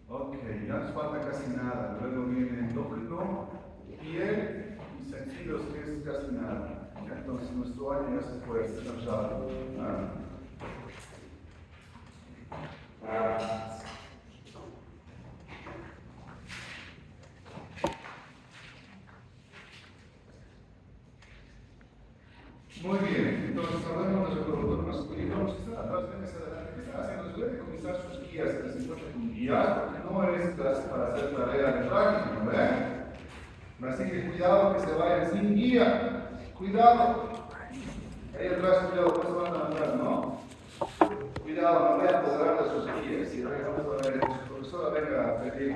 Ok, ya nos falta casi nada. Luego viene endócrino, piel y sentidos, que es casi nada. Ya, entonces nuestro año ya se puede cerrar. Muy bien, entonces hablamos del reproductor masculino. Si están atrás, ven hacia adelante. ¿Qué están haciendo? Deben comenzar sus guías, que se encuentran con guías, porque no es clase para hacer tarea de práctica, ¿no ven? Así que cuidado que se vayan sin guía. Cuidado. Ahí atrás, cuidado, no se van a andar, ¿no? Cuidado, no voy a apoderar de sus guías. Y vamos a ver, su profesora venga a pedir.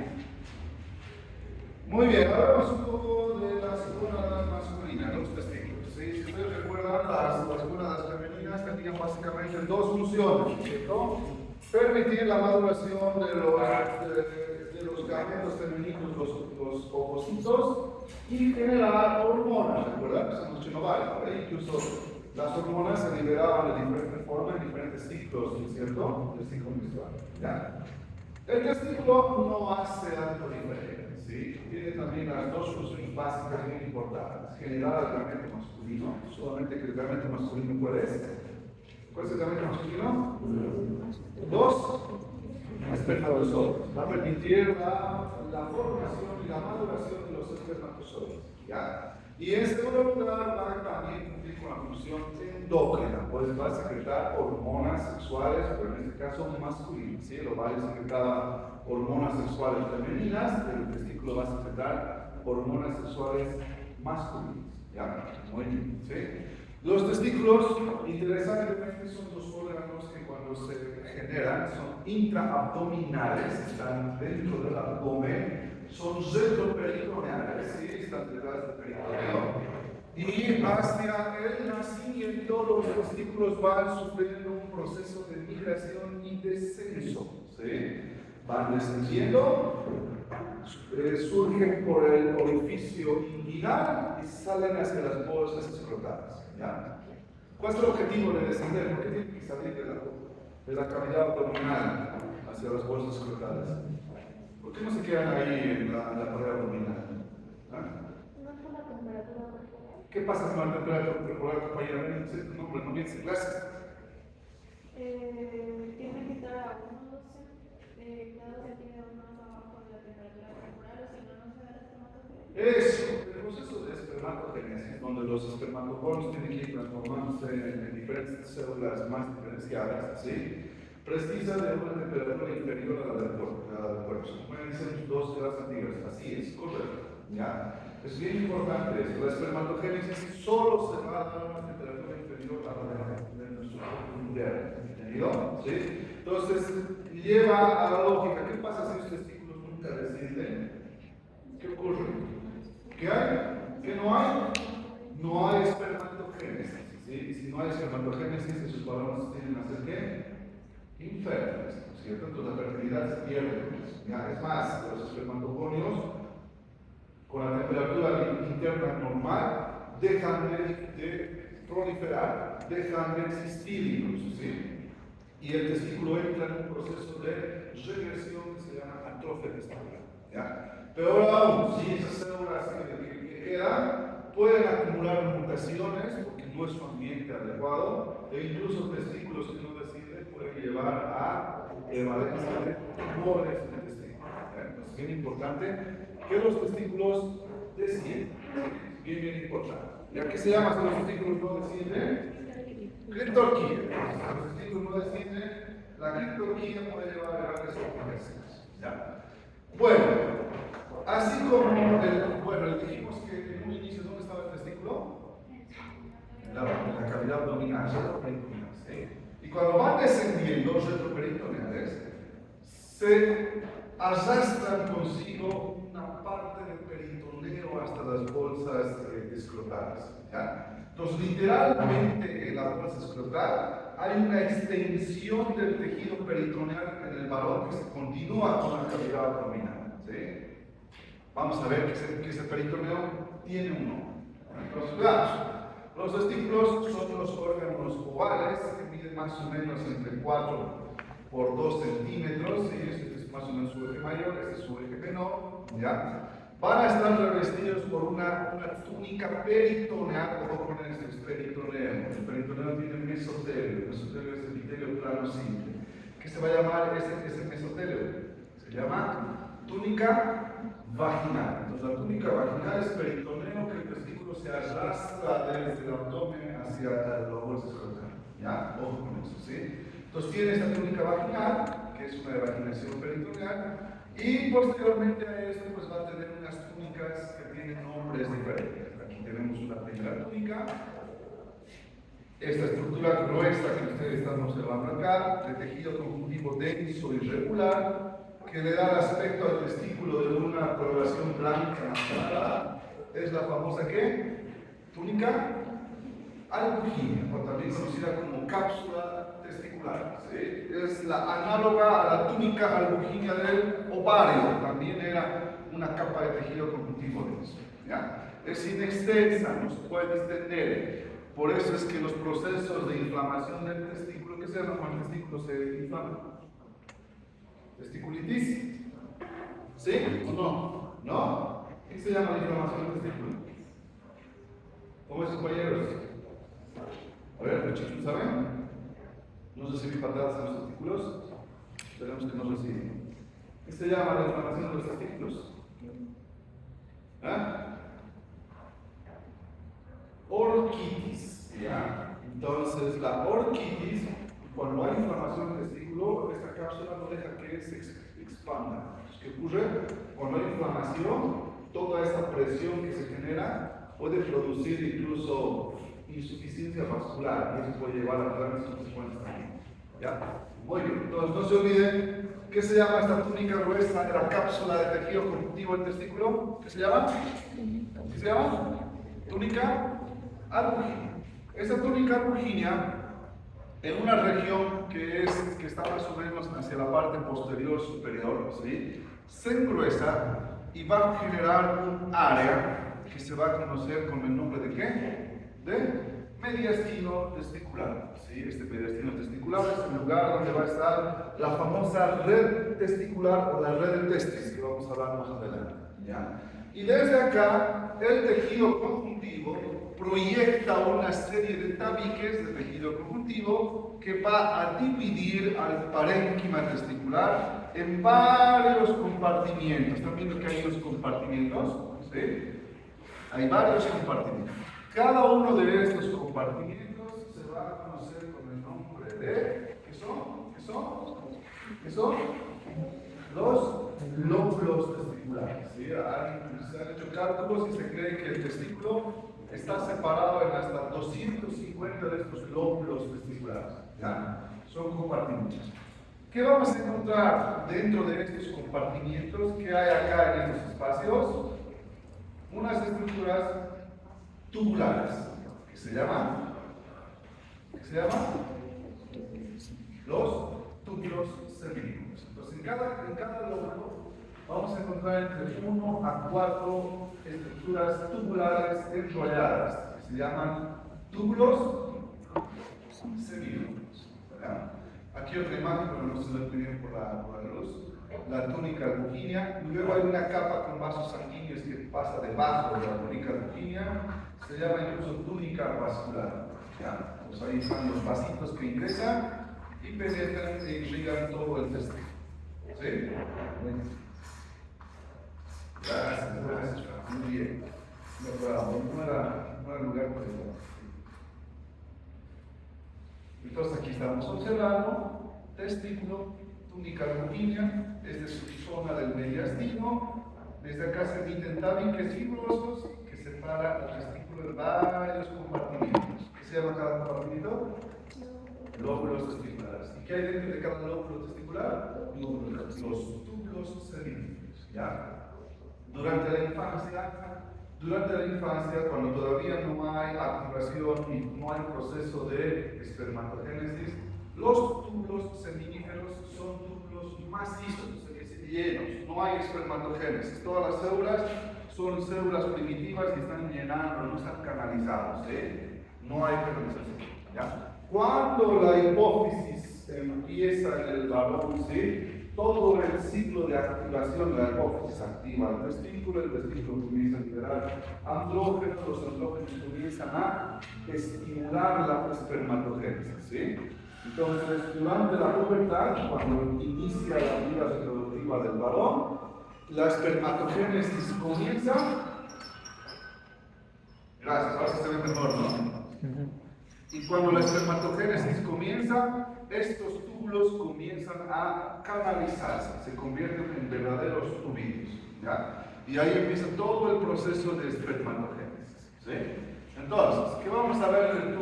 Muy bien, ahora vamos un poco de las gónadas masculinas, los testículos. ¿Sí? Si ustedes recuerdan, las gónadas femeninas tenían básicamente dos funciones, ¿cierto? Permitir la maduración de los gametos femeninos, los ovocitos, y generar hormonas, ¿recuerdan? Que son los chinovales, ¿vale? Incluso las hormonas se liberaban de diferentes formas, en diferentes ciclos, ¿cierto? El ciclo menstrual. ¿Ya? El testículo no hace algo diferente, ¿sí? Tiene también las dos funciones básicas muy importantes. Generar el gamete masculino, solamente que el gamete masculino, ¿cuál es? ¿Cuál es el gamete masculino? Dos espermatozoides. Va a permitir la formación y la maduración de los espermatozoides. ¿Ya? Y en segundo lugar va a también cumplir con la función endócrina, pues va a secretar hormonas sexuales, pero en este caso masculinas. ¿Sí? El ovario secretaba hormonas sexuales femeninas, el testículo va a secretar hormonas sexuales masculinas. ¿Ya? Muy bien. ¿Sí? Los testículos, interesantemente, son dos órganos que cuando se generan son intraabdominales, están dentro del abdomen, son retroperitoneales, ¿sí? Están detrás del peritoneo. Y hacia el nacimiento los testículos van sufriendo un proceso de migración y descenso. ¿Sí? Van descendiendo, surgen por el orificio inguinal y salen hacia las bolsas escrotales. ¿Ya? ¿Cuál es el objetivo de descender? ¿Por qué tienen que salir de la cavidad abdominal hacia las bolsas escrotales? ¿Por qué no se quedan ahí en la pared abdominal? ¿Ah? No es por la temperatura corporal. ¿Qué pasa con la temperatura corporal, compañera? No vienes en clase. Tiene que estar a unos 12 grados centígrados más abajo de la temperatura corporal, o si no, no se da la espermatogénesis. Eso, el proceso de espermatogénesis, donde los espermatozoides tienen que ir transformándose en diferentes células más diferenciadas, ¿sí? Precisa de una temperatura inferior a la del cuerpo. Como dicen 2 grados centígrados, así es, correcto. ¿Ya? Es bien importante eso. La espermatogénesis solo se va a dar a una temperatura inferior a la de nuestro cuerpo mundial. ¿Entendido? ¿Sí? Entonces, lleva a la lógica. ¿Qué pasa si los testículos nunca descienden? ¿Qué ocurre? ¿Qué hay? ¿Qué no hay? No hay espermatogénesis. ¿Sí? Y si no hay espermatogénesis, esos varones tienen a ser ¿qué? Infértiles, ¿no es cierto? Entonces la fertilidad se pierde. ¿Ya? Es más, los espermatogonios, con la temperatura interna normal, dejan de proliferar, dejan de existir incluso, ¿sí? Y el testículo entra en un proceso de regresión que se llama atrofia testicular. ¿Ya? Peor aún, si esas células que quedan pueden acumular mutaciones porque no es un ambiente adecuado, e incluso testículos que no deciden pueden llevar a evalencia de tumores en el testículo. Entonces es bien importante que los testículos desciendan. Bien importante. ¿Ya qué se llama si los testículos no descienden? Clitorquía. Si los testículos no descienden, la clitorquía puede llevar a grandes complicaciones. ¿Ya? Bueno, así como dijimos que en un inicio, ¿dónde estaba el testículo? En la cavidad abdominal, retroperitoneal. ¿Sí? Y cuando van descendiendo los retroperitoneales, se arrastran consigo una parte del peritoneo hasta las bolsas escrotales. ¿Ya? Entonces, literalmente en la bolsa escrotal hay una extensión del tejido peritoneal en el varón que se continúa con la cavidad abdominal. ¿Sí? Vamos a ver que ese peritoneo tiene un nombre. Entonces, veamos. Los testículos son los órganos ovales que miden más o menos entre 4 por 2 centímetros, y es más ¿ya? Van a estar revestidos por una túnica peritoneal. Ojo con esto, es peritoneo. El peritoneo tiene mesotelio. El mesotelio es el epitelio plano simple. ¿Qué se va a llamar ese mesotelio? Se llama túnica vaginal. Entonces, la túnica vaginal es peritoneo, que el testículo se arrastra desde el abdomen hacia el lóbulo escrotal. ¿Ya? Ojo con eso, ¿sí? Entonces, tiene esta túnica vaginal, que es una vaginación peritoneal. Y posteriormente a esto pues va a tener unas túnicas que tienen nombres diferentes. Aquí tenemos una primera túnica, esta estructura gruesa que ustedes están observando acá, de tejido conjuntivo denso y regular, que le da el aspecto al testículo de una coloración blanca natural. Es la famosa ¿qué? Túnica albuginia, o también conocida como cápsula testicular. ¿Sí? Es la análoga a la túnica albuginia del ovario, también era una capa de tejido conjuntivo denso. ¿Ya? Es inextensa, no se puede extender. Por eso es que los procesos de inflamación del testículo, ¿qué se llama cuando el testículo se inflama? Testiculitis. ¿Sí o no? ¿No? ¿Qué se llama la inflamación del testículo? ¿Cómo es, compañeros? A ver, muchachos, ¿saben? ¿No recibí patadas en los testículos? Esperemos que no reciben. ¿Qué se llama la inflamación de los testículos? ¿Ah? Orquitis. ¿Ya? Entonces, la orquitis, cuando hay inflamación del testículo, esta cápsula no deja que se expanda. ¿Qué ocurre? Cuando hay inflamación, toda esa presión que se genera puede producir incluso insuficiencia vascular, y eso puede llevar a grandes consecuencias también. ¿Ya? Muy bien, entonces no se olviden, ¿qué se llama esta túnica gruesa de la cápsula de tejido conjuntivo del testículo? ¿Qué se llama? ¿Qué se llama? Túnica albuginia. Esa túnica albuginia, en una región que está más o menos hacia la parte posterior superior, ¿sí? Se engruesa y va a generar un área que se va a conocer con el nombre de ¿qué? De mediastino testicular. ¿Sí? Este mediastino testicular es el lugar donde va a estar la famosa red testicular o la red de testis, que vamos a hablar más adelante. ¿Ya? Y desde acá, el tejido conjuntivo proyecta una serie de tabiques de tejido conjuntivo que va a dividir al parénquima testicular en varios compartimientos. ¿Están viendo que hay unos compartimientos? ¿Sí? Hay varios compartimientos. Cada uno de estos compartimientos se va a conocer con el nombre de... ¿Qué son? ¿Qué son? ¿Qué son? Los lóbulos testiculares. ¿Sí? Se han hecho cálculos y se cree que el testículo está separado en hasta 250 de estos lóbulos testiculares. ¿Ya? Son compartimientos. ¿Qué vamos a encontrar dentro de estos compartimientos? ¿Qué hay acá en estos espacios? Unas estructuras tubulares, que se llaman los túbulos semínicos. Entonces, en cada lóbulo vamos a encontrar entre 1 a 4 estructuras tubulares enrolladas, que se llaman túbulos semínicos. Aquí otra imagen, pero no se ve muy bien por la luz. La túnica albuginia, y luego hay una capa con vasos sanguíneos que pasa debajo de la túnica albuginia, se llama incluso túnica vascular. ¿Ya? Pues ahí están los vasitos que ingresan y penetran e irrigan todo el testículo. ¿Sí? Gracias. Muy bien. No era lugar para eso. Entonces aquí estamos observando testículo, túnica albuginia, desde su zona del mediastino. Desde acá se emiten tabiques fibrosos que separan el testículo en varios compartimientos. ¿Qué se llama cada compartimento? Lóbulos testiculares. ¿Y qué hay dentro de cada lóbulo testicular? Los túbulos semínicos. ¿Ya? Durante la infancia, cuando todavía no hay activación y no hay proceso de espermatogénesis, los túbulos seminíferos son túbulos macizos, llenos, no hay espermatogénesis. Todas las células son células primitivas que están llenando, no están canalizados, no hay canalización. ¿Ya? Cuando la hipófisis empieza en el varón, ¿sí? todo el ciclo de activación de la hipófisis activa el vestíbulo comienza a liberar andrógenos, los andrógenos comienzan a estimular la espermatogénesis, ¿sí? Entonces, durante la pubertad, cuando inicia la vida reproductiva del varón, la espermatogénesis comienza. Gracias, ahora se ve mejor, ¿no? Y cuando la espermatogénesis comienza, estos túbulos comienzan a canalizarse, se convierten en verdaderos tubitos, ¿ya? Y ahí empieza todo el proceso de espermatogénesis, ¿sí? Entonces, ¿qué vamos a ver en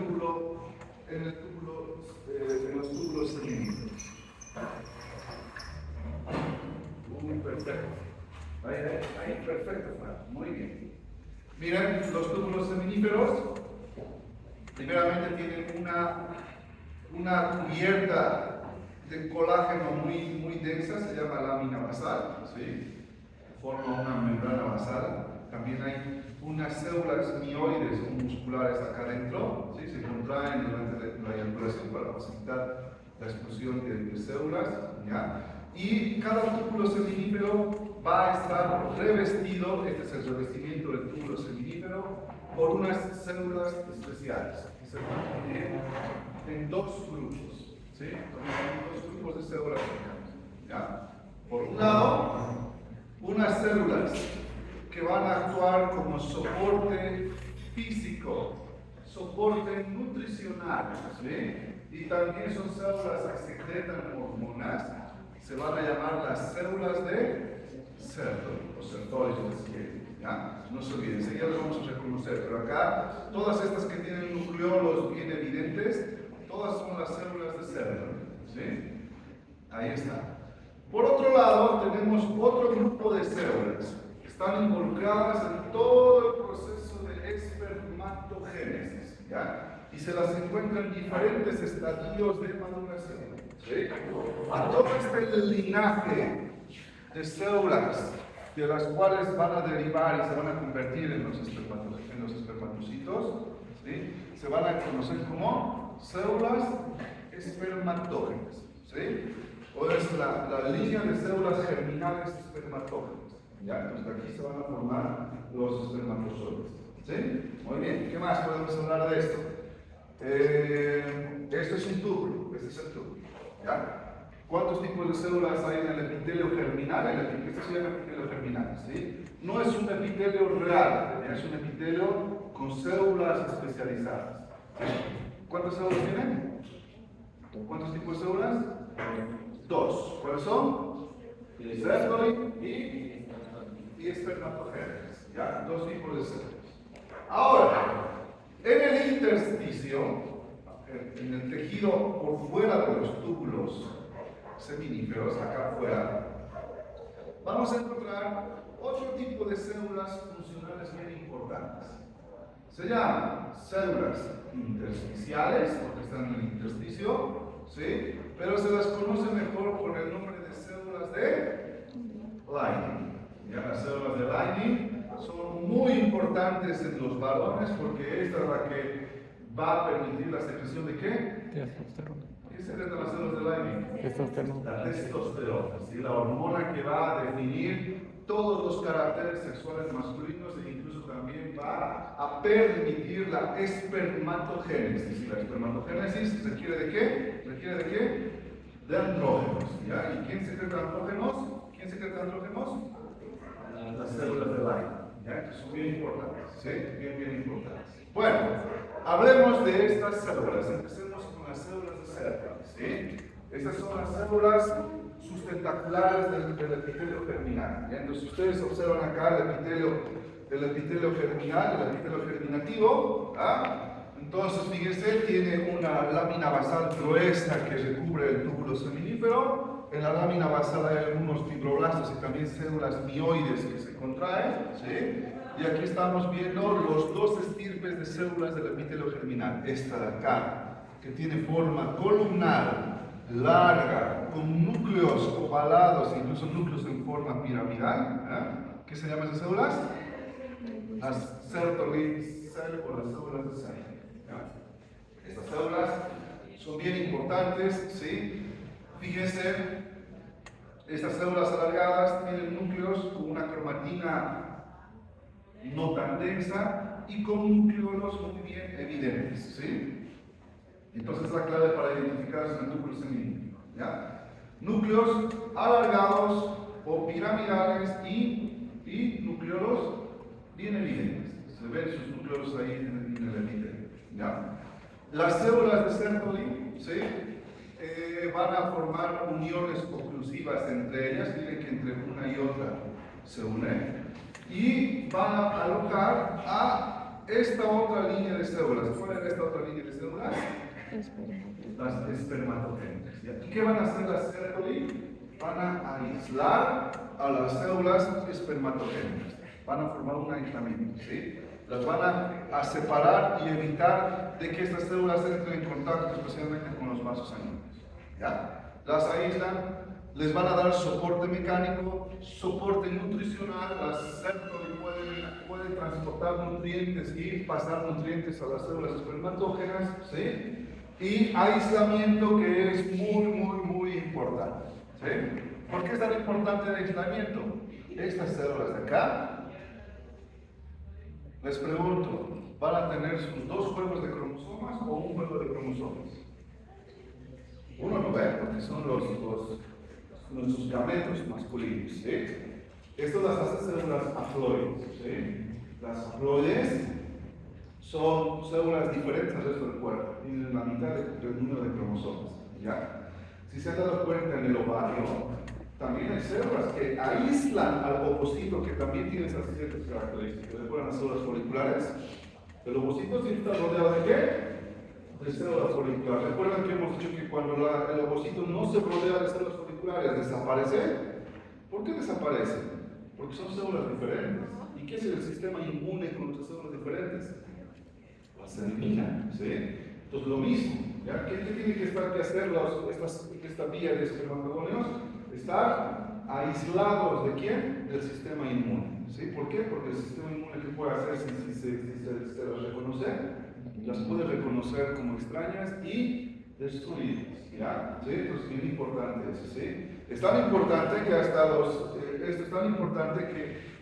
los túbulos seminíferos? Perfecto. Ahí, perfecto, muy bien. Miren, los túbulos seminíferos, primeramente tienen una cubierta de colágeno muy densa, se llama lámina basal, ¿sí? Forma una membrana basal. También hay unas células mioides o musculares acá adentro, ¿sí? Se contraen durante la eyaculación para facilitar la expulsión de células, ¿ya? Y cada túbulo seminífero va a estar revestido, este es el revestimiento del túbulo seminífero, por unas células especiales, que se dividen en dos grupos, ¿sí? Entonces hay dos grupos de células cercanas, ¿ya? Por un lado, unas células que van a actuar como soporte físico, soporte nutricional, ¿sí? Y también son células que secretan hormonas, se van a llamar las células de Sertoli, o Sertoli si quieren, ¿ya? No se olviden, enseguida las vamos a reconocer, pero acá, todas estas que tienen nucleolos bien evidentes, todas son las células de Sertoli, ¿sí? Ahí está. Por otro lado, tenemos otro grupo de células que están involucradas en todo el proceso de espermatogénesis, ¿ya? Y se las encuentra en diferentes estadios de maduración, ¿sí? A todo este linaje de células de las cuales van a derivar y se van a convertir en los espermatocitos, ¿sí? Se van a conocer como células espermatógenas, ¿sí? O es la línea de células germinales espermatógenas, ¿ya? Entonces aquí se van a formar los espermatozoides, ¿sí? Muy bien, ¿qué más podemos hablar de esto? Esto es un túbulo, este es el túbulo, ¿ya? ¿Cuántos tipos de células hay en el epitelio germinal? Este se llama epitelio germinal, ¿sí? No es un epitelio real, es un epitelio con células especializadas, ¿sí? ¿Cuántas células tienen? ¿Cuántos tipos de células? Dos. ¿Cuáles son? Sertoli y espermatogénesis, ¿ya? Dos tipos de células. Ahora, en el intersticio, en el tejido por fuera de los túbulos seminíferos, acá afuera, vamos a encontrar otro tipo de células funcionales bien importantes. Se llaman células intersticiales, porque están en el intersticio, ¿sí? Pero se las conoce mejor por el nombre de células de Leydig. Ya, las células de Leydig son muy importantes en los varones porque esta es la que va a permitir la secreción de ¿qué? Testosterona. ¿Qué secretan las células de Leydig? Testosterona. La testosterona, ¿sí? La hormona que va a definir todos los caracteres sexuales masculinos e incluso también va a permitir la espermatogénesis. ¿Y la espermatogénesis requiere de qué? ¿Requiere de qué? De andrógenos, ¿ya? ¿Y quién secreta andrógenos? ¿Quién secreta andrógenos? Las células de Leydig, ¿ya? Que son bien importantes, ¿sí? Bien importantes. Bueno, hablemos de estas células. Empecemos con las células de Sertoli, ¿sí? Estas son las células sustentaculares del epitelio germinal, ¿ya? Entonces, si ustedes observan acá el epitelio germinal, el epitelio germinativo, ¿ah? Entonces, fíjense, tiene una lámina basal gruesa que recubre el túbulo seminífero. En la lámina basal hay algunos fibroblastos y también células mioides que se contraen, ¿sí? Y aquí estamos viendo los dos estirpes de células del epitelio germinal. Esta de acá, que tiene forma columnar, larga, con núcleos ovalados, incluso núcleos en forma piramidal. ¿Eh? ¿Qué se llaman esas células? Las Sertoli cell o las células de Sertoli. Estas células son bien importantes, ¿sí? Fíjense, Estas células alargadas tienen núcleos con una cromatina no tan densa y con núcleos muy bien evidentes, ¿sí? Entonces la clave para identificar es el núcleo semínimo, ¿ya? Núcleos alargados o piramidales y núcleos bien evidentes. Se ven sus núcleos ahí en el epitelio, ¿ya? Las células de Sertoli, ¿sí? Van a formar uniones oclusivas entre ellas, miren que entre una y otra se unen, y van a alojar a esta otra línea de células. ¿Cuál es esta otra línea de células? Las espermatogénicas. ¿Y qué van a hacer las Sertoli? Van a aislar a las células espermatogénicas, van a formar un aislamiento, ¿sí? Las van a separar y evitar de que estas células entren en contacto especialmente con los vasos sanguíneos, ¿ya? Las aíslan, les van a dar soporte mecánico, soporte nutricional. Las Sertoli pueden transportar nutrientes y pasar nutrientes a las células espermatógenas, ¿sí? Y aislamiento, que es muy importante, ¿sí? ¿Por qué es tan importante el aislamiento? Estas células de acá, les pregunto, ¿van a tener sus dos juegos de cromosomas o un juego de cromosomas? Uno no ve, porque son sus gametos masculinos, ¿sí? Esto las hace células haploides, ¿sí? Las haploides son células diferentes al resto del cuerpo, tienen la mitad del número de cromosomas, ¿ya? Si se han dado cuenta en el ovario, también hay células que aíslan al ovocito, que también tiene esas ciertas características. ¿Recuerdan las células foliculares? El ovocito siempre está rodeado de ¿qué? De células foliculares. ¿Recuerdan que hemos dicho que cuando el ovocito no se rodea de células foliculares, desaparece? ¿Por qué desaparece? Porque son células diferentes. ¿Y qué es el sistema inmune con nuestras células diferentes? Las elimina, ¿sí? Entonces lo mismo, ¿ya? ¿Qué tiene que hacer esta vía de espermatogonios? Estar aislados ¿de quién? Del sistema inmune, ¿sí? ¿Por qué? Porque el sistema inmune, ¿qué puede hacer si se las reconoce? Las puede reconocer como extrañas y destruirlas, ¿ya? ¿Sí? Entonces es bien importante eso, ¿sí? Es tan importante que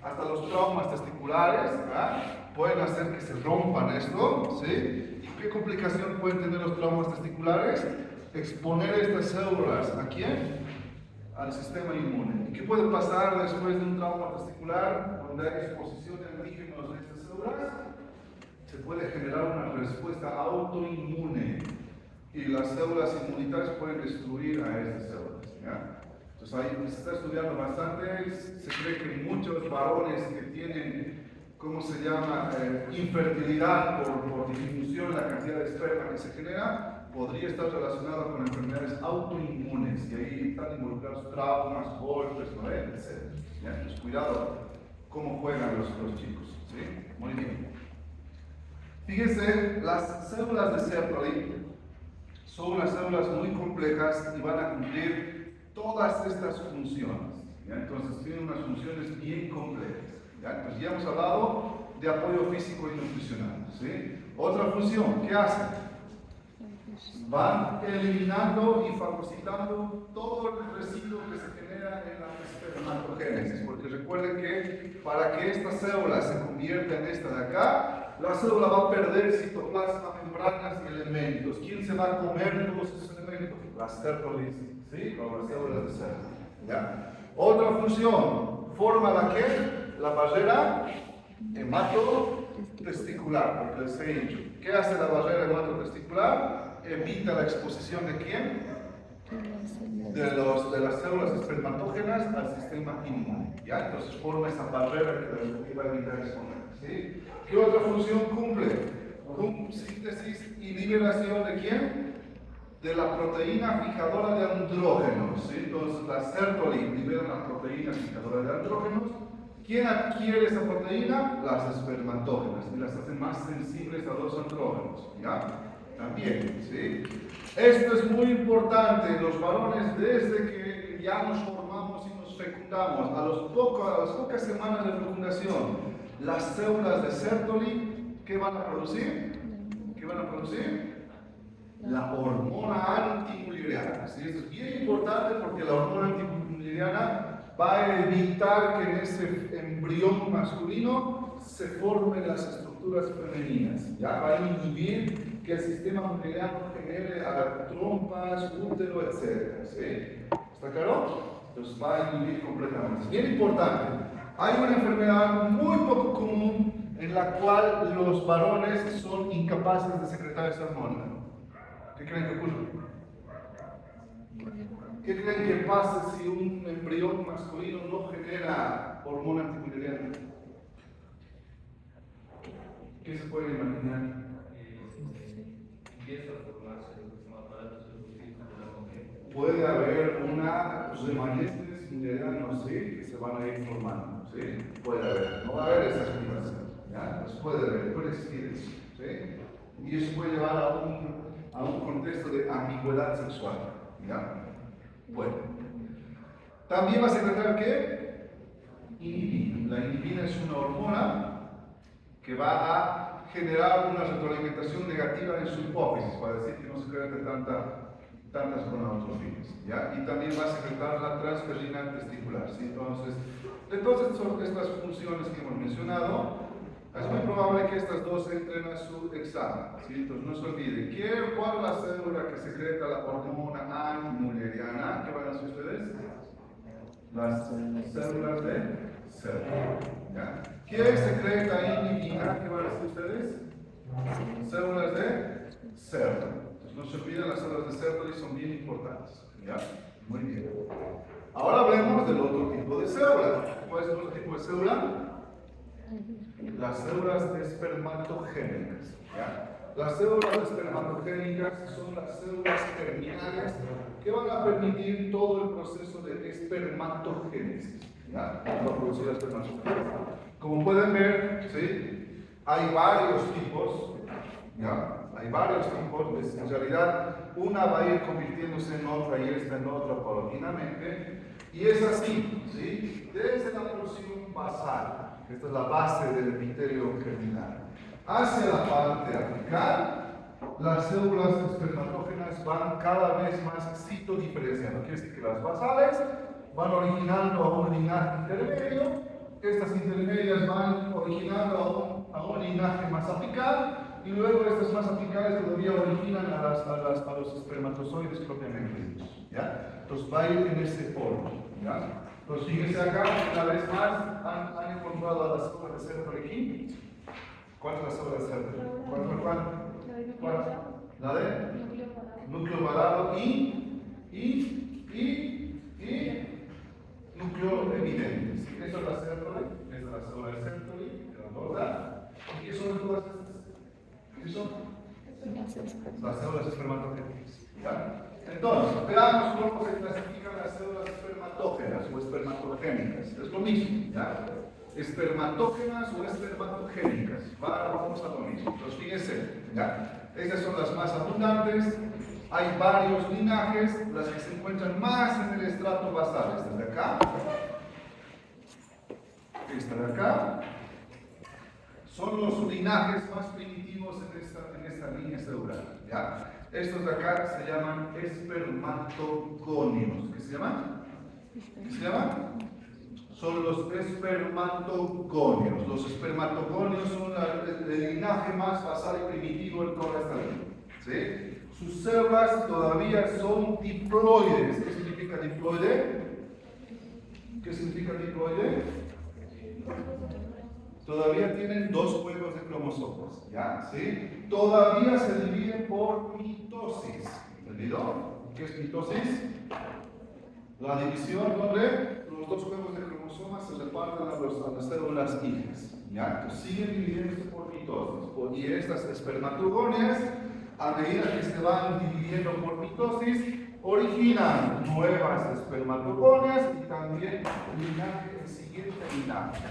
hasta los traumas testiculares, ¿verdad? Pueden hacer que se rompan esto, ¿sí? ¿Y qué complicación pueden tener los traumas testiculares? Exponer estas células, ¿a quién? Al sistema inmune. ¿Y qué puede pasar después de un trauma testicular? Donde hay exposición de antígenos de estas células, se puede generar una respuesta autoinmune y las células inmunitarias pueden destruir a estas células, ¿ya? Entonces ahí se está estudiando bastante. Se cree que muchos varones que tienen, ¿cómo se llama?, infertilidad por disminución de la cantidad de esperma que se genera, podría estar relacionado con enfermedades autoinmunes, y ahí están involucrados traumas, golpes, ¿no? Etc. ¿Ya? Entonces, cuidado cómo juegan los chicos, ¿sí? Muy bien. Fíjense, las células de Sertoli son unas células muy complejas y van a cumplir todas estas funciones, ¿ya? Entonces, tienen unas funciones bien complejas, ¿ya? Entonces, ya hemos hablado de apoyo físico y nutricional, ¿sí? Otra función, ¿qué hacen? Van eliminando y fagocitando todo el residuo que se genera en la espermatogénesis, porque recuerden que para que esta célula se convierta en esta de acá, la célula va a perder citoplasma, membranas y elementos. ¿Quién se va a comer todos esos elementos? Las Sertoli, ¿sí? O las células de Sertoli, ¿ya? Otra función, forma la que la barrera hematotesticular, porque les he dicho. ¿Qué hace la barrera hematotesticular? Evita la exposición de quién? De las células espermatógenas al sistema inmune, ¿ya? Entonces forma esa barrera que va a evitar exponer, ¿sí? ¿Qué otra función cumple? Síntesis y liberación de quién? De la proteína fijadora de andrógenos, ¿sí? Entonces las Sertoli liberan la proteína fijadora de andrógenos. ¿Quién adquiere esa proteína? Las espermatógenas, y las hacen más sensibles a los andrógenos, ¿ya? También, ¿sí? Esto es muy importante. Los varones, desde que ya nos formamos y nos fecundamos, a las pocas semanas de fecundación, las células de Sertoli, ¿qué van a producir? ¿Qué van a producir? La hormona antimulleriana, ¿sí? Esto es bien importante porque la hormona antimulleriana mulleriana va a evitar que en ese embrión masculino se formen las estructuras femeninas. ¿Ya? Va a inhibir que el sistema mulleriano genere trompas, útero, etc. ¿Sí? ¿Está claro? Entonces va a inhibir completamente. Es bien importante. Hay una enfermedad muy poco común en la cual los varones son incapaces de secretar esa hormona. ¿Qué creen que ocurre? ¿Qué creen que pasa si un embrión masculino no genera hormona antimulleriana? ¿Qué se puede imaginar? Empieza a formarse lo que se llama aparato reproductivo de la mujer. Puede haber una remanentes mullerianos, ¿sí? Que se van a ir formando, ¿sí? Puede haber, no va a haber esas privaciones, ¿ya? Pues puede haber, puede existir eso, ¿sí? Y eso puede llevar a un contexto de ambigüedad sexual, ¿ya? Bueno. También va a secretar ¿qué? Inhibina. La inhibina es una hormona que va a generar una retroalimentación negativa en su hipófisis, para decir que no se secrete tantas gonadotrofinas, ¿ya? Y también va a secretar la transferrina testicular, ¿sí? Entonces, de todas estas funciones que hemos mencionado, es muy probable que estas dos entren a su examen, ¿sí? Entonces, no se olviden, ¿cuál es la célula que secreta la hormona antimulleriana? ¿Qué van a hacer ustedes? Las células de cerdo, ¿ya? ¿Qué secreta inhibina? ¿Qué van a hacer ustedes? Células de cerdo. Entonces, no se olviden, las células de cerdo y son bien importantes, ¿ya? Muy bien. Ahora hablemos del otro tipo de célula. ¿Cuál es el otro tipo de célula? Las células espermatogénicas, ¿ya? Las células espermatogénicas son las células terminales que van a permitir todo el proceso de espermatogénesis, ¿ya? Para producir la espermatogénesis. Como pueden ver, ¿sí? Hay varios tipos, ¿ya? Hay varios tipos, pues, en realidad una va a ir convirtiéndose en otra y esta en otra paulatinamente, y es así, ¿sí? Desde la porción basal, esta es la base del epitelio germinal, hacia la parte apical, las células espermatógenas van cada vez más citodiferenciando. Quiere decir que las basales van originando a un linaje intermedio, estas intermedias van originando a un linaje más apical, y luego estas más apicales todavía originan a los espermatozoides propiamente dichos, ¿ya? Entonces va a ir en ese orden, ¿ya? Entonces fíjense acá, una vez más, han encontrado a las células de cerdo aquí. ¿Cuál es la célula de cerdo? ¿Cuál? La de núcleo parado y núcleo evidente. ¿Sí? Esta es la célula, esta es la célula de cerdo, ¿verdad? ¿Y qué son todas estas? ¿Qué son? Las células espermatogénicas, ¿ya? Entonces, veamos cómo se clasifican las células espermatógenas o espermatogénicas. Es lo mismo, ¿ya? Espermatógenas o espermatogénicas. Vamos a lo mismo. Entonces, fíjense, ¿ya? Estas son las más abundantes. Hay varios linajes, las que se encuentran más en el estrato basal. Esta de acá. Esta de acá. Son los linajes más primitivos en esta línea celular, ¿ya? Estos de acá se llaman espermatogonios. ¿Qué se llaman? ¿Qué se llaman? Son los espermatogonios. Los espermatogonios son el linaje más basal y primitivo en toda esta línea, ¿sí? Sus células todavía son diploides. ¿Qué significa diploide? ¿Qué significa diploide? Todavía tienen dos juegos de cromosomas, ¿ya? ¿Sí? Todavía se dividen por mitosis, ¿entendido? ¿Qué es mitosis? La división donde los dos juegos de cromosomas se reparten a las células hijas, ¿ya? Entonces siguen dividiéndose por mitosis, y estas espermatogonias, a medida que se van dividiendo por mitosis, originan nuevas espermatogonias y también el siguiente linaje.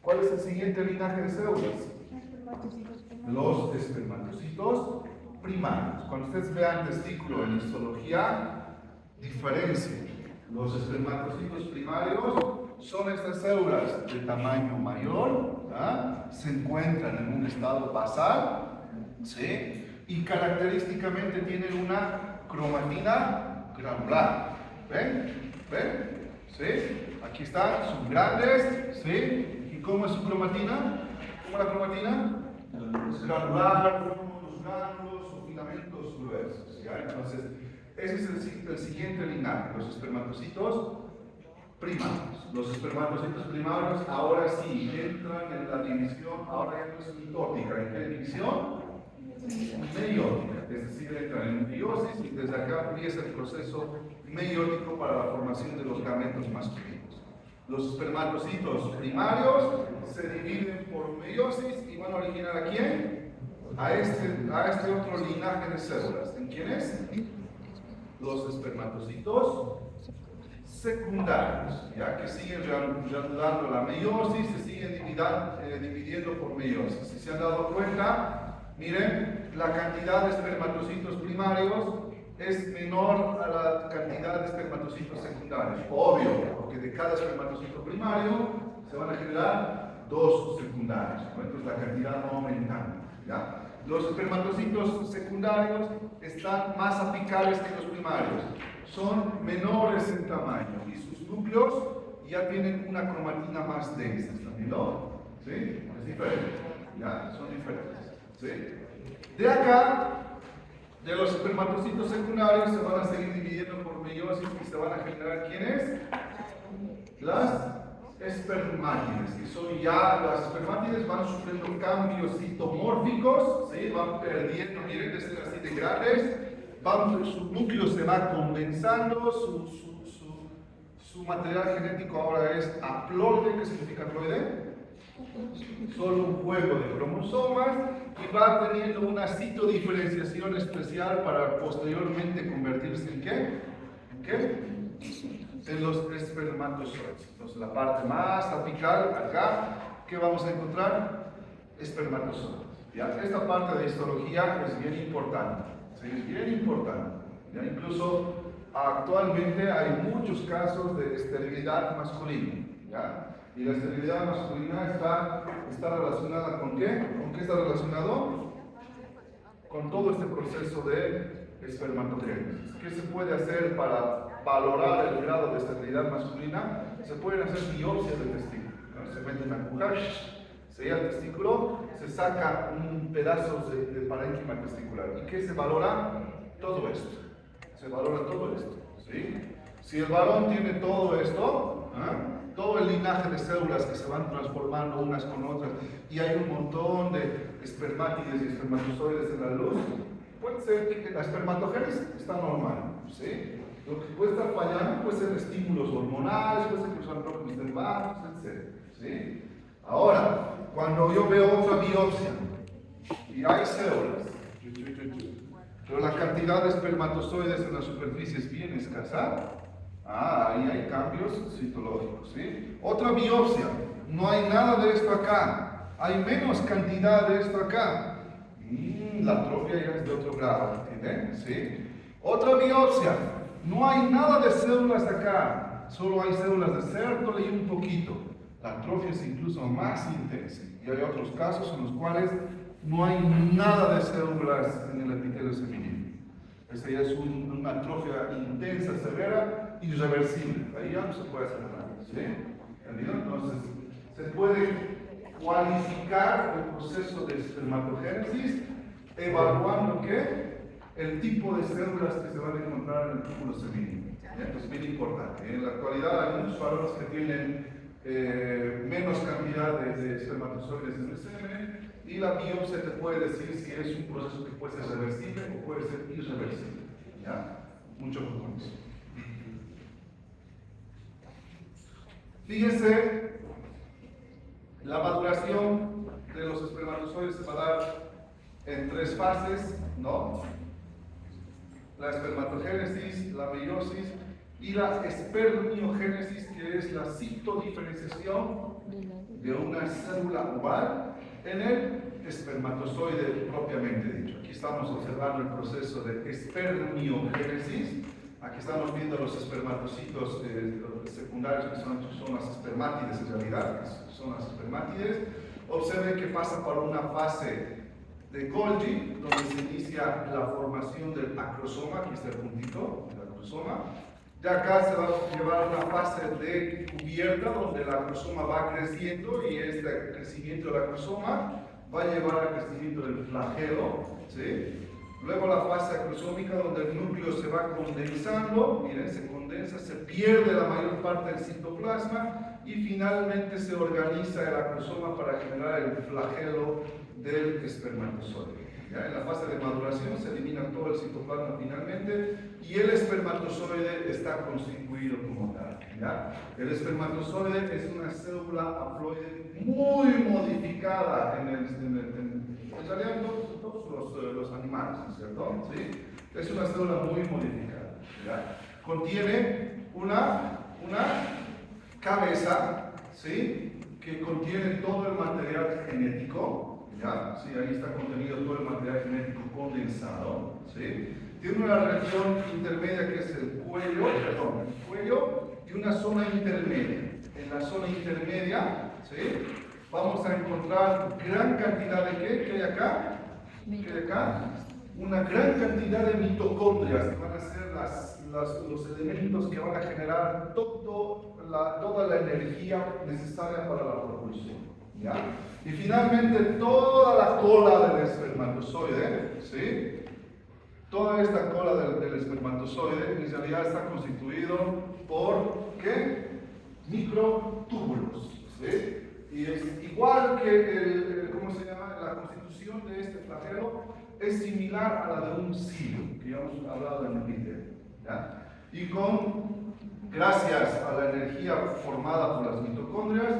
¿Cuál es el siguiente linaje de células? Los espermatocitos primarios. Cuando ustedes vean testículo en histología, diferencien. Los espermatocitos primarios son estas células de tamaño mayor, ¿verdad? Se encuentran en un estado basal, ¿sí? Y característicamente tienen una cromatina granular. ¿Ven? ¿Ven? ¿Sí? Aquí están, son grandes, ¿sí? ¿Y cómo es su cromatina? ¿Cómo es la cromatina? Es granular, los gránulos o filamentos gruesos, ¿ya? Entonces, ese es el siguiente linaje, los espermatocitos primarios. Los espermatocitos primarios ahora sí entran en la división, ahora ya no es mitótica. ¿En qué división? Meiótica. Es decir, entran en meiosis y desde acá empieza el proceso meiótico para la formación de los gametos masculinos. Los espermatocitos primarios se dividen por meiosis y van a originar ¿a quién? A este otro linaje de células. ¿En quién es? Los espermatocitos secundarios, ya que siguen reanudando la meiosis, se siguen dividiendo por meiosis. Si se han dado cuenta, miren, la cantidad de espermatocitos primarios es menor a la cantidad de espermatocitos secundarios. Obvio, porque de cada espermatocito primario se van a generar 2 secundarios, ¿no? Entonces la cantidad va aumentando, ¿ya? Los espermatocitos secundarios están más apicales que los primarios, son menores en tamaño y sus núcleos ya tienen una cromatina más densa, ¿están viendo? ¿Sí? Es diferente, ¿ya? Son diferentes, ¿sí? De acá, de los espermatocitos secundarios se van a seguir dividiendo por meiosis y se van a generar ¿quiénes? Las espermátides, que son ya, las espermátides van sufriendo cambios citomórficos, ¿sí? Van perdiendo, miren, de ser así de grandes, su núcleo se va condensando, su material genético ahora es haploide. ¿Qué significa haploide? Solo un juego de cromosomas y va teniendo una citodiferenciación especial para posteriormente convertirse ¿en qué? ¿En qué? En los espermatozoides. Entonces la parte más apical acá, ¿qué vamos a encontrar? Espermatozoides. ¿Ya? Esta parte de histología es bien importante. ¿Sí? Es bien importante. ¿Ya? Incluso actualmente hay muchos casos de esterilidad masculina. ¿Ya? Y la esterilidad masculina está relacionada ¿con qué? ¿Con qué está relacionado? Con todo este proceso de espermatogénesis. ¿Qué se puede hacer para valorar el grado de esterilidad masculina? Se pueden hacer biopsias de testículo, ¿no? Se mete una aguja, se llega al testículo, se saca un pedazo de parénquima testicular. ¿Y qué se valora? Todo esto. Se valora todo esto, ¿sí? Si el varón tiene todo esto, todo el linaje de células que se van transformando unas con otras, y hay un montón de espermátides y espermatozoides en la luz, puede ser que la espermatogénesis está normal, ¿sí? Lo que puede estar fallando puede ser estímulos hormonales, puede ser que los andrógenos estén bajos, etc. ¿Sí? Ahora, cuando yo veo otra biopsia y hay células, pero la cantidad de espermatozoides en la superficie es bien escasa, ahí hay cambios citológicos, ¿sí? Otra biopsia, no hay nada de esto acá, hay menos cantidad de esto acá. La atrofia ya es de otro grado, ¿entienden? ¿Sí? Otra biopsia, no hay nada de células acá, solo hay células de cértole y un poquito. La atrofia es incluso más intensa. Y hay otros casos en los cuales no hay nada de células en el epitelio seminal. Esa ya es una atrofia intensa, severa, irreversible. Ahí ya no se puede hacer nada. ¿Sí? ¿Entendido? Entonces, se puede cualificar el proceso de espermatogénesis evaluando ¿qué? El tipo de células que se van a encontrar en el túbulo seminal. Esto es bien importante. En la actualidad hay muchos varones que tienen menos cantidad de espermatozoides en el semen y la biopsia te puede decir si es un proceso que puede ser reversible o puede ser irreversible. ¿Ya? Mucho ojo con eso. Fíjense, la maduración de los espermatozoides se va a dar en 3 fases, ¿no? La espermatogénesis, la meiosis y la espermiogénesis, que es la citodiferenciación de una célula oval en el espermatozoide propiamente dicho. Aquí estamos observando el proceso de espermiogénesis. Aquí estamos viendo los espermatocitos secundarios, que son las espermátides en realidad, que son las espermátides. Observen que pasa por una fase de Golgi, donde se inicia la formación del acrosoma. Aquí está el puntito del acrosoma. Ya acá se va a llevar una fase de cubierta donde el acrosoma va creciendo y este crecimiento del acrosoma va a llevar al crecimiento del flagelo, ¿sí? Luego la fase acrosómica donde el núcleo se va condensando, miren, se condensa, se pierde la mayor parte del citoplasma y finalmente se organiza el acrosoma para generar el flagelo del espermatozoide. ¿Ya? En la fase de maduración se elimina todo el citoplasma finalmente y el espermatozoide está constituido como tal. ¿Ya? El espermatozoide es una célula haploide muy modificada en realidad en todos los animales, ¿no es cierto? ¿Sí? Es una célula muy modificada. ¿Ya? Contiene una cabeza, ¿sí? Que contiene todo el material genético. ¿Ya? Sí, ahí está contenido todo el material genético condensado. ¿Sí? Tiene una región intermedia que es el cuello, y una zona intermedia. En la zona intermedia, ¿sí? Vamos a encontrar gran cantidad de ¿qué? ¿Qué hay acá? ¿Qué hay acá? Una gran cantidad de mitocondrias que van a ser los elementos que van a generar toda la energía necesaria para la propulsión. ¿Ya? Y finalmente toda la cola del espermatozoide, ¿sí? Toda esta cola del espermatozoide en realidad está constituido por ¿qué? Microtúbulos, ¿sí? Y es igual que ¿cómo se llama? La constitución de este flagelo es similar a la de un silo, que ya hemos hablado en el video. ¿Ya? Y gracias a la energía formada por las mitocondrias,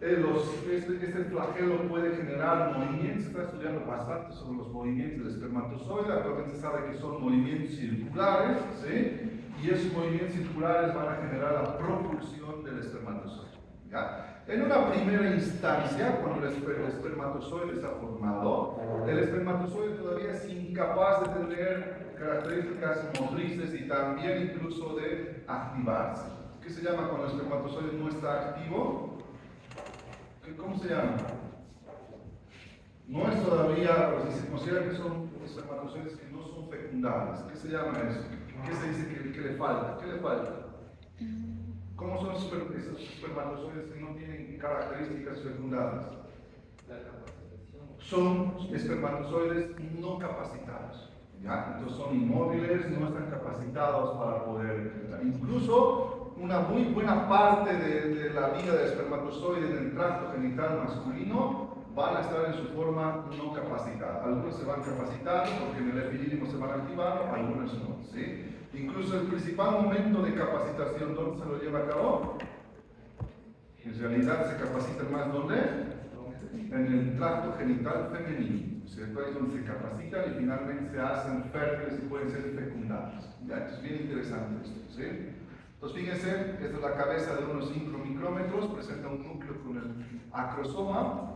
este flagelo puede generar movimientos. Se está estudiando bastante sobre los movimientos del espermatozoide. Actualmente se sabe que son movimientos circulares, ¿sí? Y esos movimientos circulares van a generar la propulsión del espermatozoide. ¿Ya? En una primera instancia, cuando el espermatozoide está formado, el espermatozoide todavía es incapaz de tener características motrices y también incluso de activarse. ¿Qué se llama cuando el espermatozoide no está activo? ¿Cómo se llama? No es todavía, o sea, se considera que son espermatozoides que no son fecundables. ¿Qué se llama eso? ¿Qué se dice que le falta? ¿Qué le falta? ¿Cómo son esos espermatozoides que no tienen características fecundables? Son espermatozoides no capacitados. ¿Ya? Entonces son inmóviles, no están capacitados para poder fecundar. Incluso una muy buena parte de la vida del espermatozoide en el tracto genital masculino van a estar en su forma no capacitada. Algunos se van capacitando porque en el epidídimo se van activando, algunos no. ¿Sí? Incluso el principal momento de capacitación, ¿dónde se lo lleva a cabo? En realidad se capacitan más, ¿dónde? En el tracto genital femenino, ¿cierto? Ahí es donde se capacitan y finalmente se hacen fértiles y pueden ser fecundados. ¿Ya? Es bien interesante esto, ¿sí? Entonces fíjense, esta es la cabeza de unos 5 micrómetros, presenta un núcleo con el acrosoma,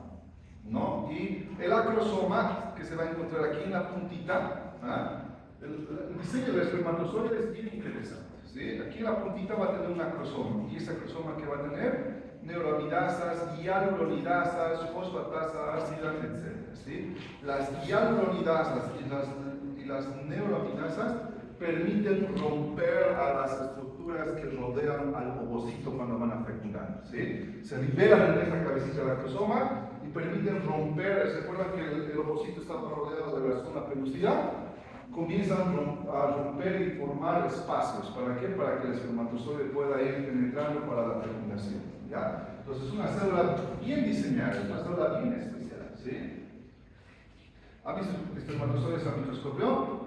¿no? Y el acrosoma, que se va a encontrar aquí en la puntita, ¿ah? El diseño del espermatozoide es bien interesante, ¿sí? Aquí en la puntita va a tener un acrosoma, y ese acrosoma que va a tener neuroamidasas, hialuronidasas, fosfatasa ácida, etc. ¿Sí? Las hialuronidasas y las neuroamidasas permiten romper a las estructuras que rodean al ovocito cuando van a fecundar. ¿Sí? Se liberan en esta cabecita del acrosoma y permiten romper. ¿Se acuerdan que el ovocito estaba rodeado de la zona pelúcida? Comienzan a romper y formar espacios. ¿Para qué? Para que el espermatozoide pueda ir penetrando para la fecundación. ¿Ya? Entonces es una célula bien diseñada, es una célula bien especial. ¿Sí? ¿Han visto espermatozoides al microscopio?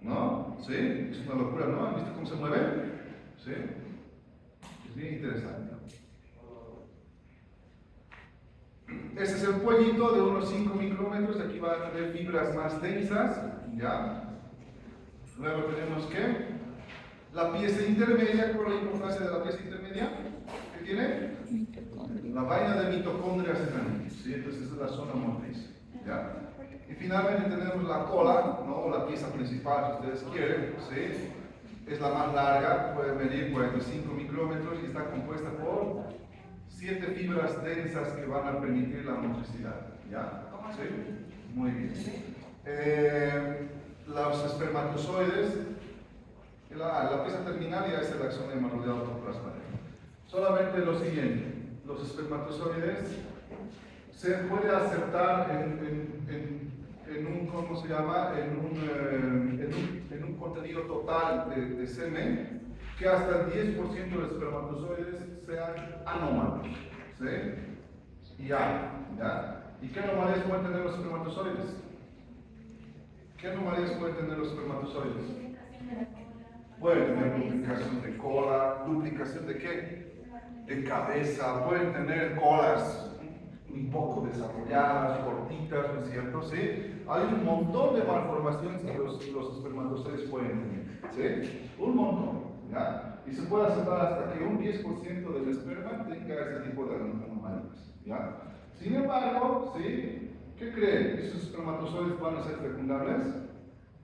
¿No? ¿Sí? Es una locura, ¿no? ¿Han visto cómo se mueve? ¿Sí? Es bien interesante. Este es el cuellito de unos 5 micrómetros. Aquí va a tener fibras más densas. ¿Ya? Luego tenemos que la pieza intermedia. ¿Cuál es la importancia de la pieza intermedia? ¿Qué tiene? La vaina de mitocondrias en el núcleo. ¿Sí? Entonces esa es la zona motriz. ¿Ya? Y finalmente tenemos la cola, ¿no? La pieza principal, si ustedes quieren, ¿sí? Es la más larga, puede medir 45 micrómetros y está compuesta por 7 fibras densas que van a permitir la motricidad. ¿Ya? ¿Sí? Muy bien. Los espermatozoides, la pieza terminal ya es el axón hematoideo autoplasmático. Solamente lo siguiente, los espermatozoides se puede aceptar en un, ¿cómo se llama? En un contenido total de semen, que hasta el 10% de los espermatozoides sean anómalos, ¿sí? ¿Ya? ¿Y qué anomalías pueden tener los espermatozoides? ¿Qué anomalías pueden tener los espermatozoides? Pueden tener duplicación de cola, duplicación de qué? De cabeza, pueden tener colas un poco desarrolladas, cortitas, ¿no es cierto? ¿Sí? Hay un montón de malformaciones que los espermatozoides pueden tener, ¿sí? Un montón, ¿ya? Y se puede aceptar hasta que un 10% del esperma tenga ese tipo de anomalías, ¿ya? Sin embargo, ¿sí? ¿Qué creen? ¿Esos espermatozoides van a ser fecundables?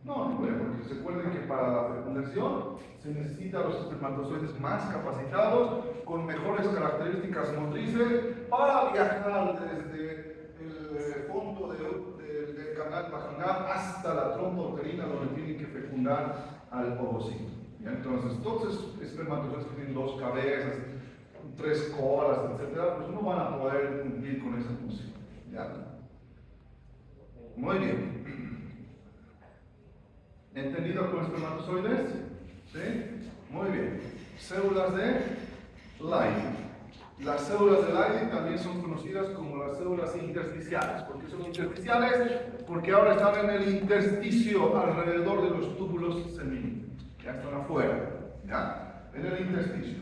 No, porque recuerden que para la fecundación se necesitan los espermatozoides más capacitados, con mejores características motrices, para viajar desde el fondo del canal vaginal hasta la trompa uterina, donde tienen que fecundar al ovocito. Entonces, todos esos espermatozoides que tienen 2 cabezas, 3 colas, etc., pues no van a poder cumplir con esa función. ¿Ya? Muy bien. ¿Entendido con espermatozoides? ¿Sí? Muy bien. Células de Leydig. Las células de Leydig también son conocidas como las células intersticiales. ¿Por qué son intersticiales? Porque ahora están en el intersticio alrededor de los túbulos semilunos. Ya están afuera, ¿ya? En el intersticio.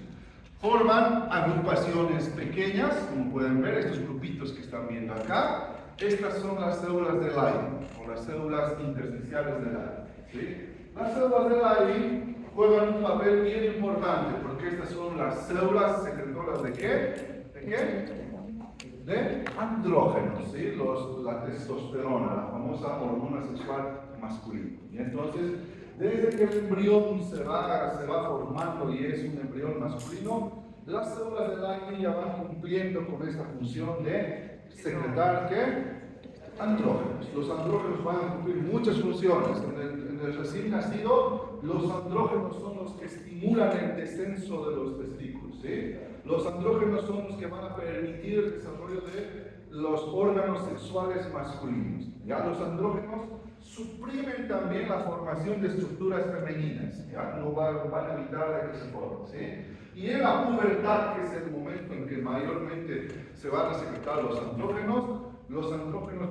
Forman agrupaciones pequeñas, como pueden ver, estos grupitos que están viendo acá. Estas son las células de Leydig, o las células intersticiales de Leydig. ¿Sí? Las células de Leydig juegan un papel bien importante, porque estas son las células secretoras ¿de qué? ¿De qué? De andrógenos, ¿sí? La testosterona, la famosa hormona sexual masculina. Y entonces, desde que el embrión se va formando y es un embrión masculino, las células de Leydig ya van cumpliendo con esta función de secretar ¿qué? Andrógenos. Los andrógenos van a cumplir muchas funciones. En el recién nacido, los andrógenos son los que estimulan el descenso de los testículos, ¿sí? Los andrógenos son los que van a permitir el desarrollo de los órganos sexuales masculinos. ¿Ya? Los andrógenos suprimen también la formación de estructuras femeninas, ¿ya? No van a evitar de que se formen, ¿sí? Y en la pubertad, que es el momento en que mayormente se van a secretar los andrógenos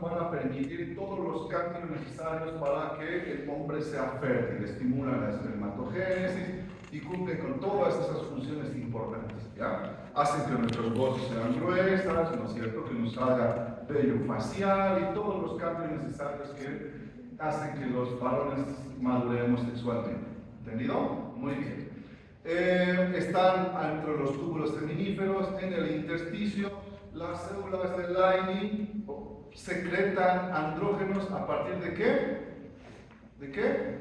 van a permitir todos los cambios necesarios para que el hombre sea fértil, estimulan la espermatogénesis y cumplen con todas esas funciones importantes, ¿ya? Hacen que nuestros huesos sean gruesas, ¿no es cierto? Que nos salga vello facial y todos los cambios necesarios que hacen que los varones maduremos sexualmente. ¿Entendido? Muy bien. Están entre los túbulos seminíferos, en el intersticio. Las células de Leydig secretan andrógenos a partir de qué? ¿De qué?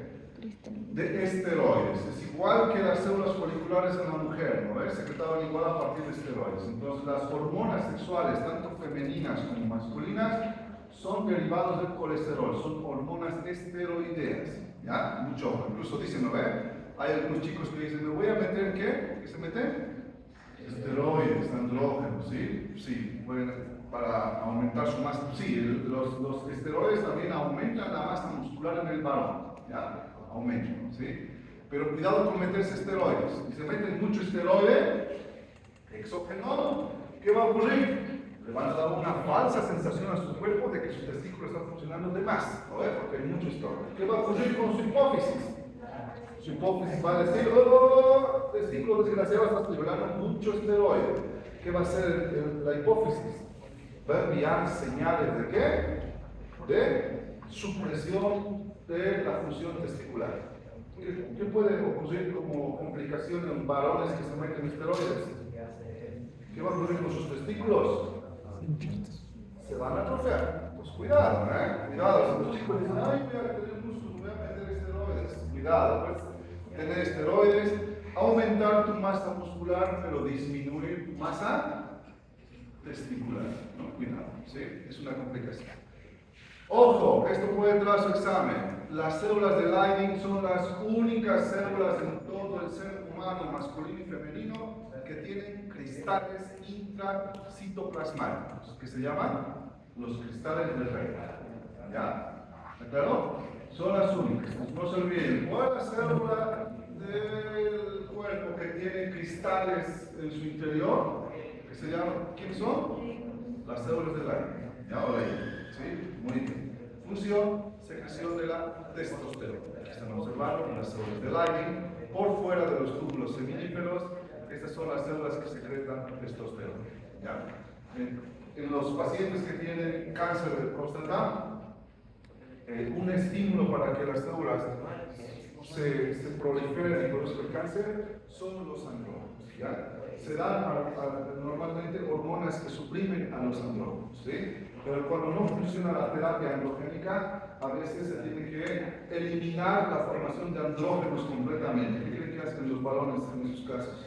De esteroides. Es igual que las células foliculares en la mujer, ¿no? Secretaban igual a partir de esteroides. Entonces las hormonas sexuales, tanto femeninas como masculinas, son derivados del colesterol, son hormonas esteroideas. ¿Ya? Mucho ojo. Incluso dicen, ¿no ve? Hay algunos chicos que dicen, ¿me voy a meter qué? ¿Qué se meten? Esteroides, andrógenos, ¿sí? Sí, para aumentar su masa. Sí, los esteroides también aumentan la masa muscular en el varón, ¿ya? Aumentan, ¿sí? Pero cuidado con meterse esteroides. Si se meten mucho esteroide exógeno, ¿qué va a ocurrir? Le van a dar una falsa sensación a su cuerpo de que su testículo está funcionando de más, ¿no? Porque hay mucho esteroide. ¿Qué va a ocurrir con su hipófisis? Su hipófisis va a decir, oh, testículo desgraciado, estás liberando mucho esteroide. ¿Qué va a hacer la hipófisis? Va a enviar señales de qué? De supresión de la función testicular. ¿Qué puede ocurrir como complicación en varones que se meten esteroides? ¿Qué va a ocurrir con sus testículos? Se van a atrofiar. Pues cuidado, cuidado. Si los chicos dicen, ay, voy a tener músculo, voy a meter esteroides. Cuidado, pues. Tener esteroides, aumentar tu masa muscular, pero disminuir tu masa testicular. No, cuidado, ¿sí? Es una complicación. Ojo, esto puede entrar a su examen. Las células de Leydig son las únicas células en todo todo el ser humano, masculino y femenino, que tienen cristales intracitoplasmáticos, que se llaman los cristales de Rey. ¿Ya? ¿Está claro? Son las únicas. No se olviden, ¿cuál es la célula del cuerpo que tiene cristales en su interior? Que se llaman, ¿quiénes son? Las células del aire. ¿Ya o ¿sí? Muy bien. Función, secreción de la testosterona. Aquí están observando las células del aire. Por fuera de los túbulos seminíferos, estas son las células que secretan testosterona. ¿Ya? En los pacientes que tienen cáncer de próstata, un estímulo para que las células se proliferen y produzcan el cáncer son los andrógenos. ¿Ya? Se dan normalmente hormonas que suprimen a los andrógenos. ¿Sí? Pero cuando no funciona la terapia androgénica, a veces se tiene que eliminar la formación de andrógenos completamente. ¿Qué creen que hacen los varones en esos casos?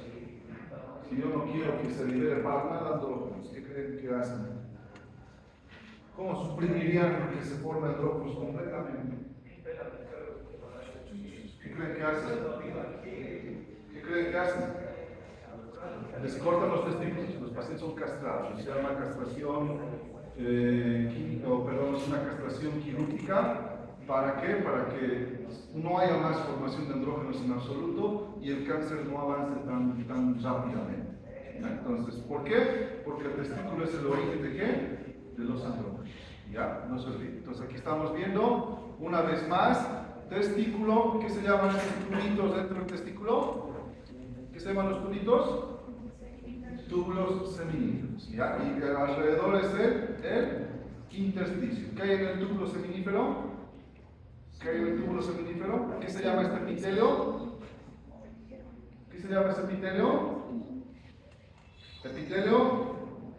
Si yo no quiero que se libere para nada andrógenos, ¿qué creen que hacen? ¿Cómo suprimirían que se forme andrógenos completamente? ¿Qué creen que hacen? ¿Qué creen que hacen? Les cortan los testículos, los pacientes son castrados, se llama castración es una castración quirúrgica. ¿Para qué? Para que no haya más formación de andrógenos en absoluto y el cáncer no avance tan rápidamente. ¿Ya? Entonces, ¿por qué? Porque el testículo es el origen de qué? De los andrógenos. ¿Ya? No se olvide. Entonces, aquí estamos viendo una vez más testículo. ¿Qué se llaman estos tubitos dentro del testículo? ¿Qué se llaman los tubitos? Túbulos seminíferos. ¿Ya? Y alrededor es el intersticio. ¿Qué hay en el túbulo seminífero? ¿Qué hay en el túbulo seminífero? ¿Qué se llama este epitelio? ¿Qué se llama este epitelio? Epitelio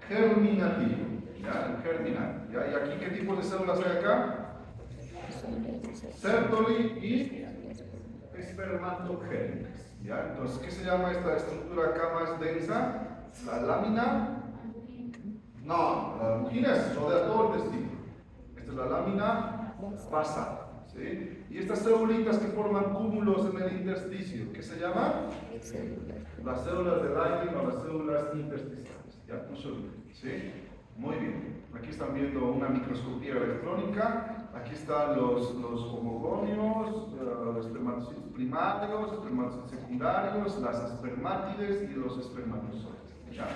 germinativo. ¿Ya? Germinal. ¿Ya? ¿Y aquí qué tipo de células hay acá? Sertoli y espermatogénicas. ¿Ya? Entonces, ¿qué se llama esta estructura acá más densa? La lámina. No, la angina es rodea todo el testículo. Esta es la lámina basal. ¿Sí? Y estas célulitas que forman cúmulos en el intersticio, ¿qué se llaman? Las células de Leydig o las células intersticiales. ¿Ya? No se olviden. ¿Sí? Muy bien. Aquí están viendo una microscopía electrónica. Aquí están los homogonios, los espermatozoides primarios, espermatozoides secundarios, las espermátides y los espermatozoides. ¿Ya?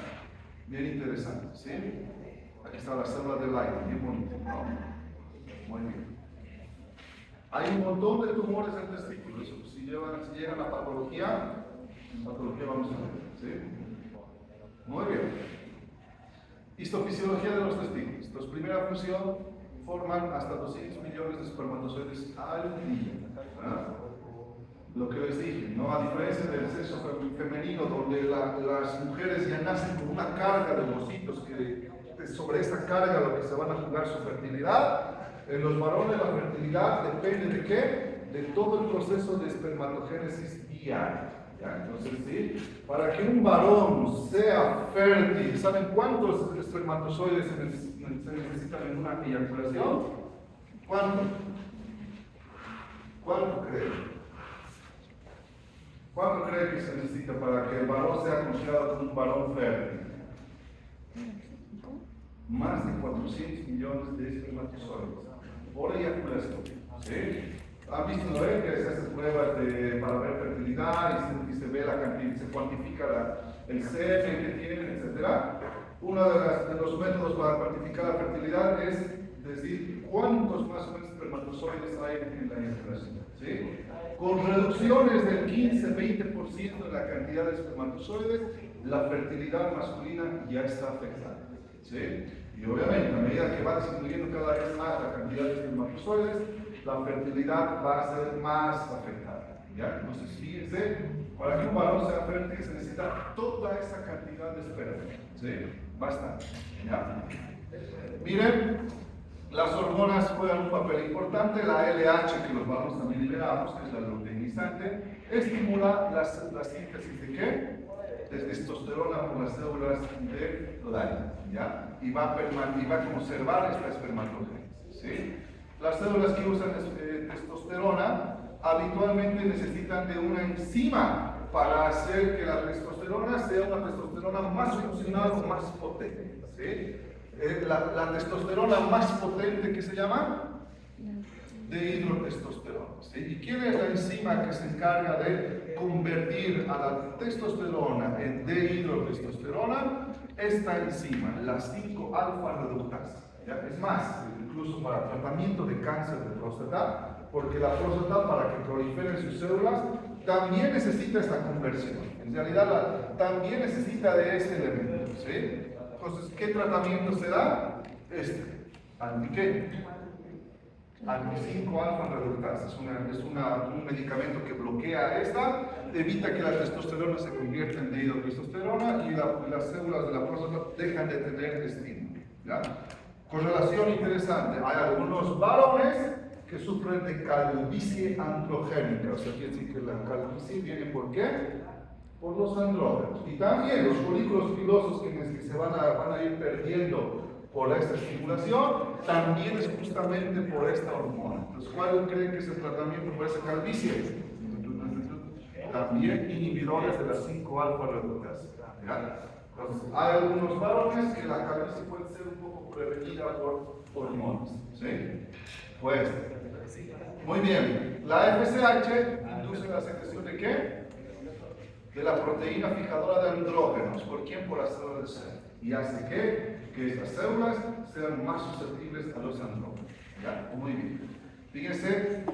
Bien interesante. ¿Sí? Aquí están las células de Leydig. Bien bonito, ¿no? Muy bien. Hay un montón de tumores en testículos. Si llegan a patología, vamos a ver. ¿Sí? Muy bien. Histofisiología de los testículos. Entonces, primera función, forman hasta 200 millones de espermatozoides al día. ¿Verdad? Lo que les dije, ¿no? A diferencia del sexo femenino, donde las mujeres ya nacen con una carga de ovocitos, que sobre esa carga lo que se van a jugar su fertilidad. En los varones la fertilidad depende de qué? De todo el proceso de espermatogénesis diario. ¿Ya? Entonces, ¿sí? Para que un varón sea fértil, ¿saben cuántos espermatozoides se necesitan en una eyaculación? ¿Cuánto? ¿Cuánto creen? ¿Cuánto creen que se necesita para que el varón sea considerado como un varón fértil? Más de 400 millones de espermatozoides por eyaculación. ¿Sí? ¿Han visto que se hacen pruebas para ver fertilidad y se ve la cantidad, se cuantifica el semen que tienen, etcétera? Uno de los métodos para cuantificar la fertilidad es decir cuántos más o menos espermatozoides hay en la eyaculación. ¿Sí? Con reducciones del 15-20% de la cantidad de espermatozoides, la fertilidad masculina ya está afectada. ¿Sí? Y obviamente, a medida que va disminuyendo cada vez más la cantidad de espermatozoides, la fertilidad va a ser más afectada. ¿Ya? Entonces, fíjense, para que un varón sea fértil se necesita toda esa cantidad de esperma. ¿Sí? Bastante. ¿Ya? Miren, las hormonas juegan un papel importante. La LH, que los varones también liberamos, que es la luteinizante, estimula la síntesis de ¿qué? De testosterona por las células de Leydig, ¿ya? Y va a conservar esta espermatogénesis, ¿sí? Las células que usan testosterona habitualmente necesitan de una enzima para hacer que la testosterona sea una testosterona más funcional o más potente. ¿Sí? La testosterona más potente, ¿qué se llama? Dehidrotestosterona. ¿Sí? ¿Y quién es la enzima que se encarga de convertir a la testosterona en dehidrotestosterona? Esta enzima, la 5-alfa reductasa. ¿Ya? Es más, incluso para tratamiento de cáncer de próstata, porque la próstata, para que proliferen sus células, también necesita esta conversión. En realidad, también necesita de este elemento. ¿Sí? Entonces, ¿qué tratamiento se da? ¿Anti qué? Anti-5-alfa reductasa. Es un medicamento que bloquea esta, evita que la testosterona se convierta en dihidrotestosterona y las células de la próstata dejan de tener estímulo. ¿Ya? Correlación interesante. Hay algunos varones que sufren de calvicie androgénica. O sea, quiere decir que la calvicie viene ¿por qué? Por los andrógenos. Y también los folículos pilosos que se van a ir perdiendo por esta estimulación, también es justamente por esta hormona. Entonces, ¿cuál creen que es el tratamiento por esa calvicie? También inhibidores de la 5-alfa reductasa. Entonces, hay algunos varones que la calvicie puede ser un poco prevenida por hormonas. ¿Sí? Pues, muy bien. La FSH induce la secreción de qué? De la proteína fijadora de andrógenos. ¿Por quién? Por las células de seno. Y hace que estas células sean más susceptibles a los andrógenos. ¿Ya? Muy bien. Fíjense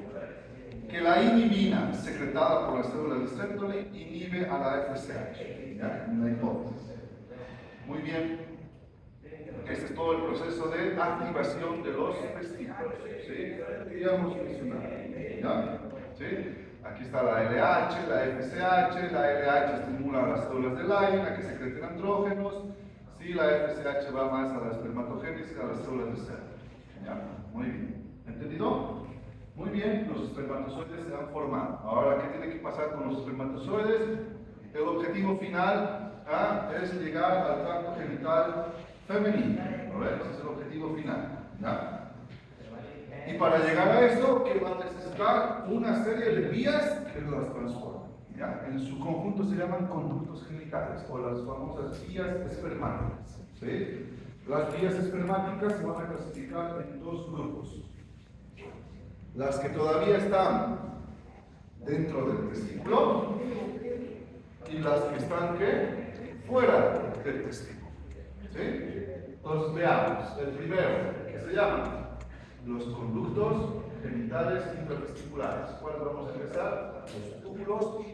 que la inhibina secretada por las células de Sertoli inhibe a la FSH. ¿Ya? Una hipótesis. Muy bien. Este es todo el proceso de activación de los testículos. ¿Sí? Que ya hemos mencionado. ¿Ya? ¿Sí? Aquí está la LH, la FSH. La LH estimula a las células de Leydig a que secreten andrógenos. Sí, la FSH va más a la espermatogénesis, a las células de cero. ¿Ya? Muy bien. ¿Entendido? Muy bien, los espermatozoides se han formado. Ahora, ¿qué tiene que pasar con los espermatozoides? El objetivo final es llegar al tracto genital femenino. Ese es el objetivo final. ¿Ya? Y para llegar a esto, ¿qué va a necesitar? Una serie de vías que las transforman. ¿Ya? En su conjunto se llaman conductos genitales o las famosas vías espermáticas. ¿Sí? Las vías espermáticas se van a clasificar en dos grupos. Las que todavía están dentro del testículo y las que están ¿qué? Fuera del testículo. ¿Sí? Entonces veamos. El primero, que se llaman los conductos genitales intratesticulares. ¿Cuáles vamos a empezar? Los túbulos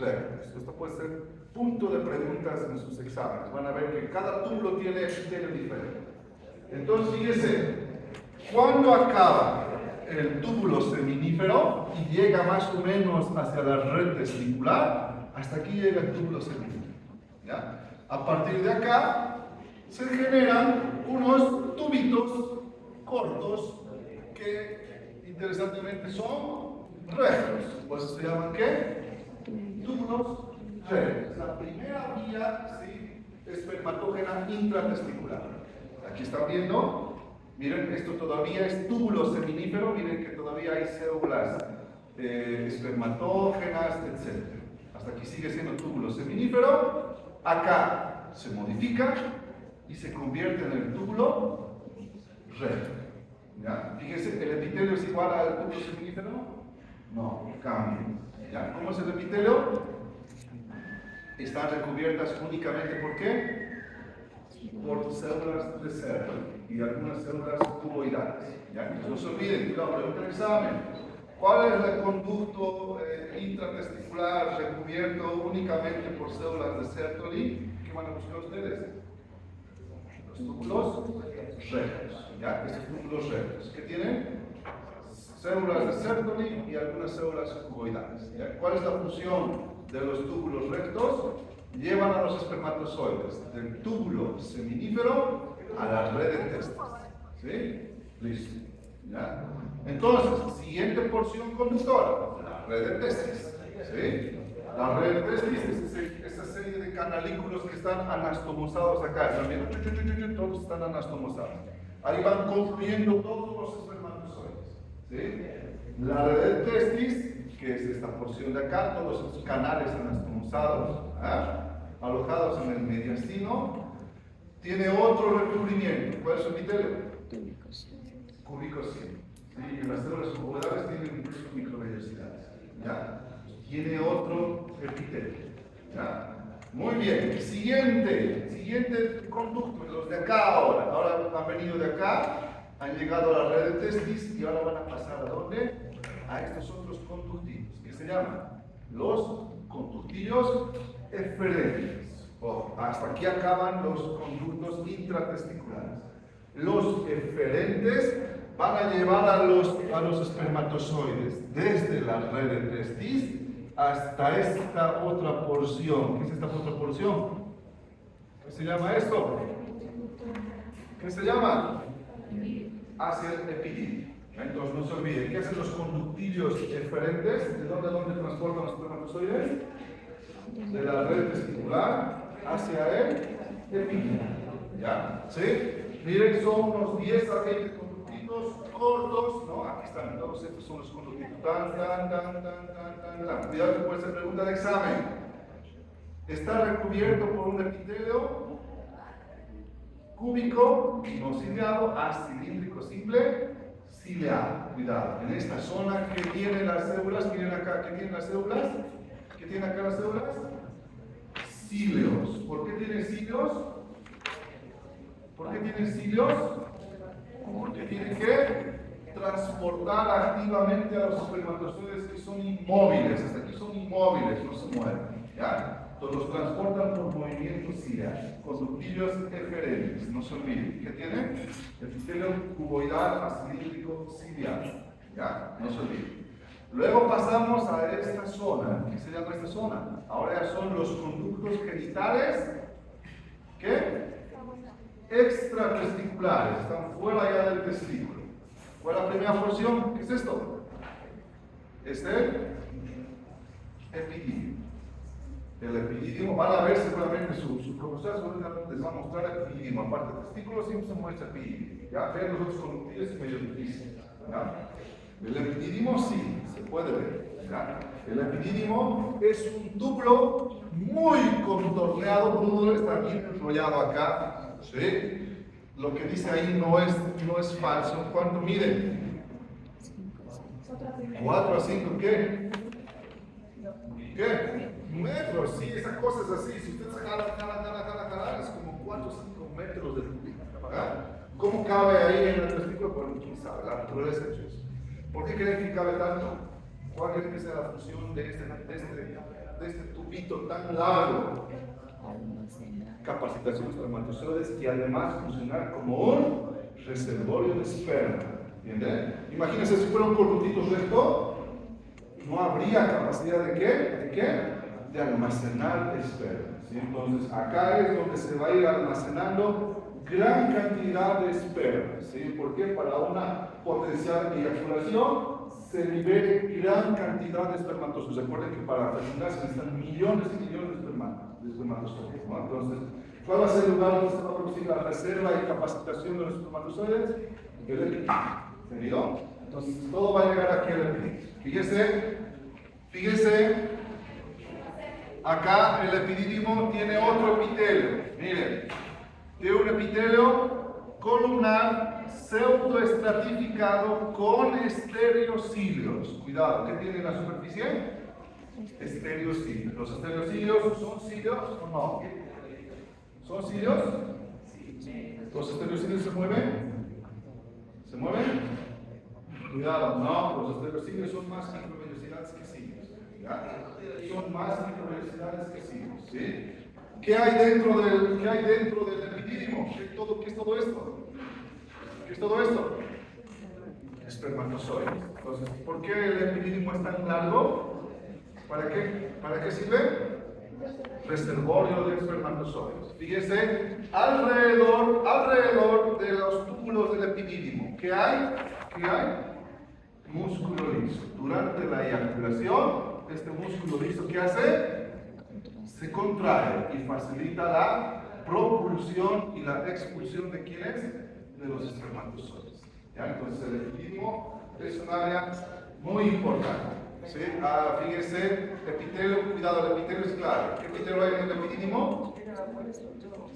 rectos. Esto puede ser punto de preguntas en sus exámenes. Van a ver que cada túbulo tiene epitelio diferente. Entonces, fíjense, cuando acaba el túbulo seminífero y llega más o menos hacia la red testicular, hasta aquí llega el túbulo seminífero. ¿Ya? A partir de acá se generan unos tubitos cortos que interesantemente son rectos. Por eso se llaman ¿qué? Túbulos rectos. La primera vía espermatógena intratesticular. Aquí están viendo. Miren, esto todavía es túbulo seminífero. Miren que todavía hay células espermatógenas, etc. Hasta aquí sigue siendo túbulo seminífero. Acá se modifica y se convierte en el túbulo recto. ¿Ya? Fíjense, ¿el epitelio es igual al túbulo seminífero? No, cambia. ¿Ya? ¿Cómo es el epitelio? Están recubiertas únicamente ¿por qué? Por células de Sertoli y algunas células cuboidales. ¿Ya? Entonces no se olviden, cuidado, pregunta el examen. ¿Cuál es el conducto intratesticular recubierto únicamente por células de Sertoli? ¿Qué van a buscar ustedes? Los túbulos rectos. ¿Ya? Estos túbulos rectos. ¿Qué tienen? Células de Sertoli y algunas células cuboidales. ¿Ya? ¿Cuál es la función de los túbulos rectos? Llevan a los espermatozoides del túbulo seminífero a la red de testis. ¿Sí? Listo. ¿Ya? Entonces, siguiente porción conductora, la red de testis. ¿Sí? La red de testis es esa serie de canalículos que están anastomosados acá. ¿Están viendo? Todos están anastomosados. Ahí van confluyendo todos los espermatozoides. ¿Sí? La red de testis, que es esta porción de acá, todos estos canales anastomosados, alojados en el mediastino, tiene otro recubrimiento. ¿Cuál es su epitelio? Cúbico 100. ¿Sí? Y las células suboculares tienen incluso microvellosidades. ¿Ya? Tiene otro epitelio. ¿Ya? Muy bien. Siguiente conducto. Los de acá ahora han venido de acá, han llegado a la red de testis y ahora van a pasar ¿a dónde? A estos otros conductillos, que se llaman los conductillos eferentes. Hasta aquí acaban los conductos intratesticulares. Los eferentes van a llevar a los espermatozoides desde la red de testis hasta esta otra porción. ¿Qué es esta otra porción? ¿Qué se llama esto? ¿Qué se llama? Hacia el epididio. Entonces no se olviden, ¿qué hacen los conductillos eferentes? ¿De dónde a dónde transportan los espermatozoides? De la red testicular hacia el epididio. ¿Ya? ¿Sí? Miren, son unos 10 a 20 conductitos cortos, ¿no? Aquí están, todos estos son los conductitos. Cuidado que puede ser pregunta de examen. Está recubierto por un epitelio cúbico, no ciliado, acilíndrico simple, ciliado. Cuidado, en esta zona que tienen las células, ¿qué tienen acá? ¿Qué tienen las células? ¿Qué tienen acá las células? Cilios. ¿Por qué tienen cilios? ¿Por qué tienen cilios? Porque tienen que transportar activamente a los espermatozoides que son inmóviles. Hasta aquí son inmóviles, no se mueven. ¿Ya? Entonces los transportan por movimientos ciliares. Conductillos eferentes, no se olviden. ¿Qué tienen? Epitelio cuboidal acilíndrico ciliado. ¿Ya? No se olviden. Luego pasamos a esta zona. ¿Qué se llama esta zona? Ahora ya son los conductos genitales. ¿Qué? Extratesticulares, están fuera ya del testículo. ¿Cuál es la primera porción? ¿Qué es esto? Es el epididio. El epididio, van a ver seguramente su profesor les va a mostrar el epididio. Aparte de testículos siempre se muestra epididio. Ya ver los otros conductillos es medio difícil. ¿Ya? El epididio sí, se puede ver. ¿Ya? El epididio es un tubo muy contorneado, uno está bien enrollado acá. ¿Sí? Lo que dice ahí no es falso. ¿Cuánto mide? 4 a 5, ¿qué? ¿Qué? Metros, sí, esa cosa es así. Si ustedes jalan, es como 4 o 5 metros de tubo. ¿Cómo cabe ahí en el testículo? Bueno, quién sabe, la naturaleza ha hecho eso. ¿Por qué creen que cabe tanto? ¿Cuál creen que sea la función de este tubito tan largo? Capacitación de espermatozoides y además funcionar como un reservorio de esperma. ¿Entienden? Imagínense si fuera un conductito recto, no habría capacidad de qué? De almacenar esperma. ¿Sí? Entonces acá es donde se va a ir almacenando gran cantidad de esperma. ¿Sí? ¿Por qué? Para una potencial eyaculación se libere gran cantidad de espermatozoides. Recuerden que para fecundar se necesitan millones y millones de espermatozoides. ¿No? Entonces, ¿cuál va a ser el lugar donde se va a producir la reserva y capacitación de los espermatozoides? El epididio. ¿Entendido? Entonces, todo va a llegar aquí al epididio. Fíjense, acá el epididio tiene otro epitelio. Miren, tiene un epitelio columnar pseudoestratificado con estereocilios. Cuidado, ¿qué tiene en la superficie? Estereocilios. ¿Los estereocilios son cilios o no? ¿Son cilios? ¿Los estereocilios se mueven? ¿Se mueven? Cuidado, no, los estereocilios son más microvellosidades que cilios. ¿Ya? Son más microvellosidades que cilios. ¿Sí? ¿Qué hay dentro del epididio? ¿Qué es todo esto? ¿Qué es todo esto? Espermatozoides. Entonces, ¿por qué el epididio es tan largo? ¿Para qué? ¿Para qué sirve? Reservorio de espermatozoides. Fíjese, alrededor de los túbulos del epididio, ¿qué hay? Músculo liso. Durante la eyaculación, este músculo liso, ¿qué hace? Se contrae y facilita la propulsión y la expulsión de ¿quiénes? De los espermatozoides. ¿Ya? Entonces el epididio es un área muy importante. ¿sí? Fíjense, epitelio, cuidado, el epitelio es clave. ¿Qué epitelio hay en el epidídimo?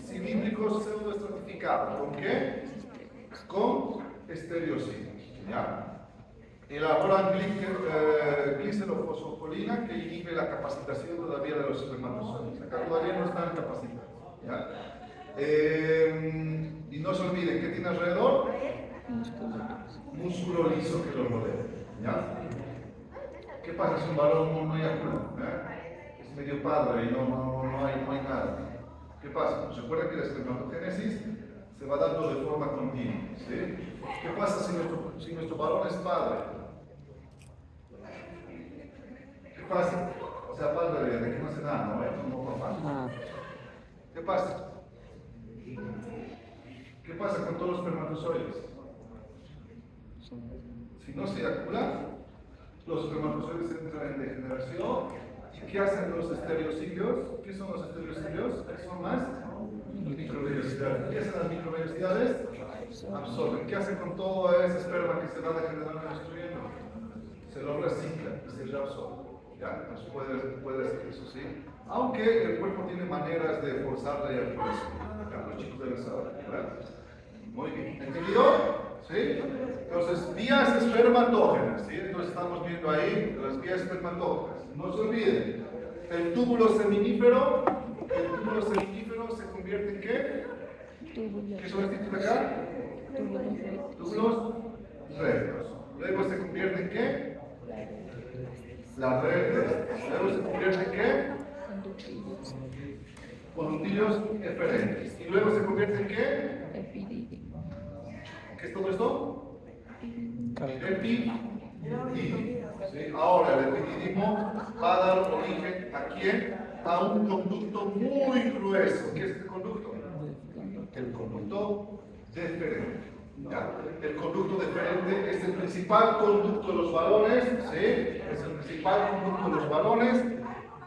Cilíndrico pseudoestratificado. ¿Con qué? Con estereocitos. ¿Ya? Elaboran glicerofosfolina que inhibe la capacitación todavía de los espermatozoides. Acá todavía no están capacitados. ¿Ya? Y no se olviden, ¿qué tiene alrededor? Músculo liso que lo rodea. ¿Ya? ¿Qué pasa si un varón no eyacula? Es medio padre y no hay nada. ¿Qué pasa? ¿Se acuerdan que la espermatogénesis se va dando de forma continua? ¿Sí? ¿Qué pasa si nuestro varón es padre? ¿Qué pasa? O sea, padre de que no hace nada, ¿no? Como papá. ¿Qué pasa? ¿Qué pasa con todos los espermatozoides? Si no se eyacula, los espermatozoides entran en degeneración. ¿Y qué hacen los estereocidios? ¿Qué son los estereocidios? ¿Qué son más? Microvellosidades. ¿Qué hacen las microvellosidades? Absorben. ¿Qué hacen con todo ese esperma que se va degenerando y destruyendo? Se lo recicla y se reabsorbe. ¿Ya? Entonces puede ser eso, ¿sí? Aunque el cuerpo tiene maneras de forzar la eyaculación. Los chicos deben saber, ¿verdad? Muy bien. ¿Entendido? ¿Sí? Entonces, vías espermatógenas, ¿sí? Entonces estamos viendo ahí las vías espermatógenas. No se olviden, el túbulo seminífero se convierte en ¿qué? ¿Qué son estos títulos acá? Túbulos rectos. Luego se convierte en ¿qué? Las rectas. Luego se convierte en ¿qué? Conductillos eferentes. Y luego se convierte en ¿qué? ¿Qué es todo esto? Epididimo. ¿Sí? Ahora, el epididimo va a dar origen ¿a quién? A un conducto muy grueso. ¿Qué es este conducto? El conducto deferente. ¿Ya? El conducto deferente es el principal conducto de los varones. ¿Sí? Es el principal conducto de los varones.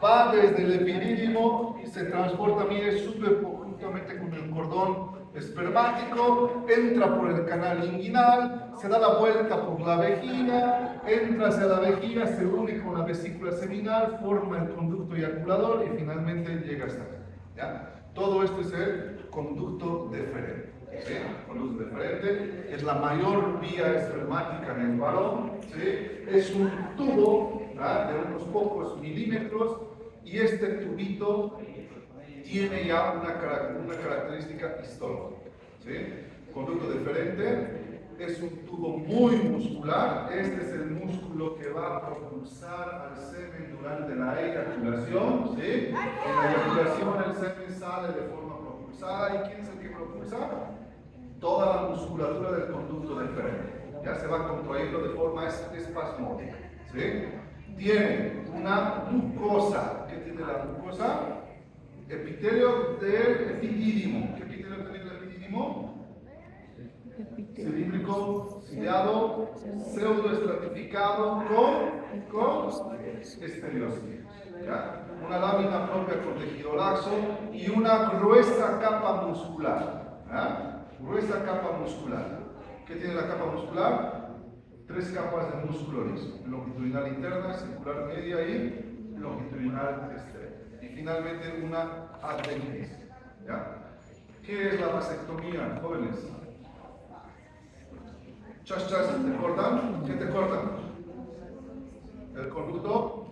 Va desde el epidídimo y se transporta, mire, sube juntamente con el cordón espermático, entra por el canal inguinal, se da la vuelta por la vejiga, entra hacia la vejiga, se une con la vesícula seminal, forma el conducto eyaculador y finalmente llega hasta acá. ¿Ya? Todo esto es el conducto deferente. ¿Sí? El conducto deferente es la mayor vía espermática en el varón. ¿Sí? Es un tubo, ¿verdad?, de unos pocos milímetros, y este tubito tiene ya una característica histórica. ¿Sí? Conducto deferente es un tubo muy muscular. Este es el músculo que va a propulsar al semen durante la eyaculación. ¿Sí? En la eyaculación el semen sale de forma propulsada. ¿Y quién es el que propulsa? Toda la musculatura del conducto deferente. Ya se va contrayendo de forma espasmódica. ¿Sí? Tiene una mucosa. ¿Qué tiene la mucosa? Epitelio del epidídimo. ¿Qué epitelio tiene el epidídimo? Cilíndrico, ciliado, pseudoestratificado con estereocitos. ¿Ya? Una lámina propia con tejido laxo y una gruesa capa muscular. ¿Ya? Gruesa capa muscular. ¿Qué tiene la capa muscular? 3 capas de músculo liso: longitudinal interna, circular media y longitudinal externa. Y finalmente una adventicia. ¿Ya? ¿Qué es la vasectomía, jóvenes? Chas, ¿te cortan? ¿Qué te cortan? El conducto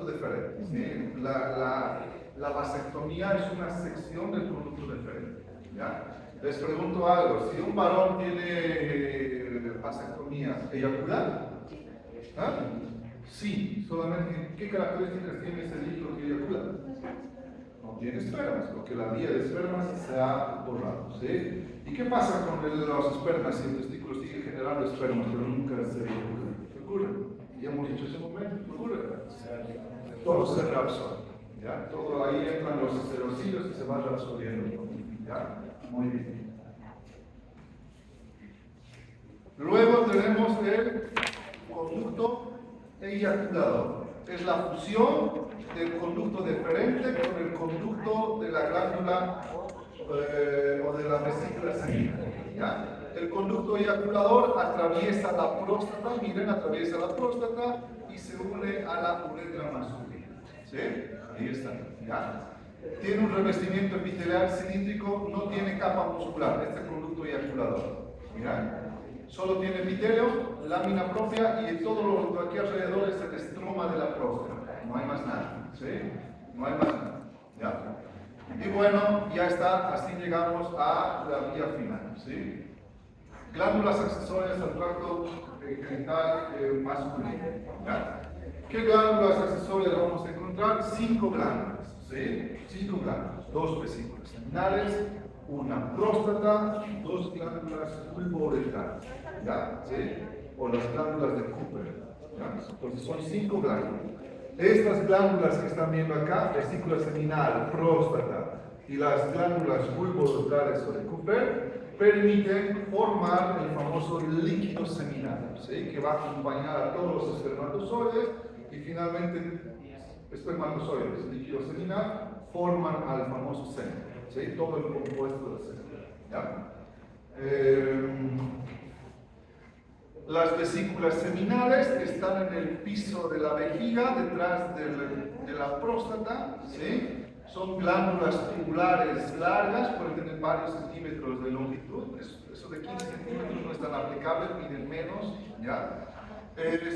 deferente. ¿Sí? La vasectomía es una sección del conducto deferente. ¿Ya? Les pregunto algo: si un varón tiene vasectomía, ¿eyacula? ¿Ah? Sí, solamente ¿qué características tiene ese líquido que eyacula? No tiene espermas, porque la vía de espermas se ha borrado. ¿Sí? ¿Y qué pasa con los espermas si el testículo sigue generando espermas pero nunca se eyacula? ¿Qué ocurre? Ya hemos dicho ese momento, ¿qué ocurre? Todo se reabsorbe. ¿Ya? Todo ahí entran los estereocidios y se va reabsorbiendo. ¿Ya? Muy bien. Luego tenemos el conducto eyaculador. Es la fusión del conducto deferente con el conducto de la glándula o de la vesícula seminal. ¿Ya? El conducto eyaculador atraviesa la próstata, miren, atraviesa la próstata y se une a la uretra masculina. ¿Sí? Ahí está. ¿Ya? Tiene un revestimiento epitelial cilíndrico, no tiene capa muscular, este conducto eyaculador. Mirad. Solo tiene epitelio, lámina propia y todo lo de aquí alrededor es el estroma de la próstata. No hay más nada. ¿Sí? No hay más nada. ¿Ya? Y bueno, ya está, así llegamos a la vía final. ¿Sí? Glándulas accesorias al tracto genital masculino. ¿Ya? ¿Qué glándulas accesorias vamos a encontrar? 5 glándulas. ¿Sí? 5 glándulas, 2 vesículas seminales, una próstata, 2 glándulas pulvo-uretrales, ¿ya? ¿Sí? O las glándulas de Cooper, ¿ya? Entonces son 5 glándulas. Estas glándulas que están viendo acá, vesícula seminal, próstata y las glándulas pulvo-uretrales o de Cooper, permiten formar el famoso líquido seminal, ¿sí? Que va a acompañar a todos los espermatozoides y finalmente espermatozoides, líquido seminal, forman al famoso semen, ¿sí? Todo el compuesto del semen. ¿Ya? Las vesículas seminales están en el piso de la vejiga, detrás de la próstata, ¿sí? Son glándulas tubulares largas, pueden tener varios centímetros de longitud, eso de 15 centímetros no es tan aplicable, miden menos, ¿ya?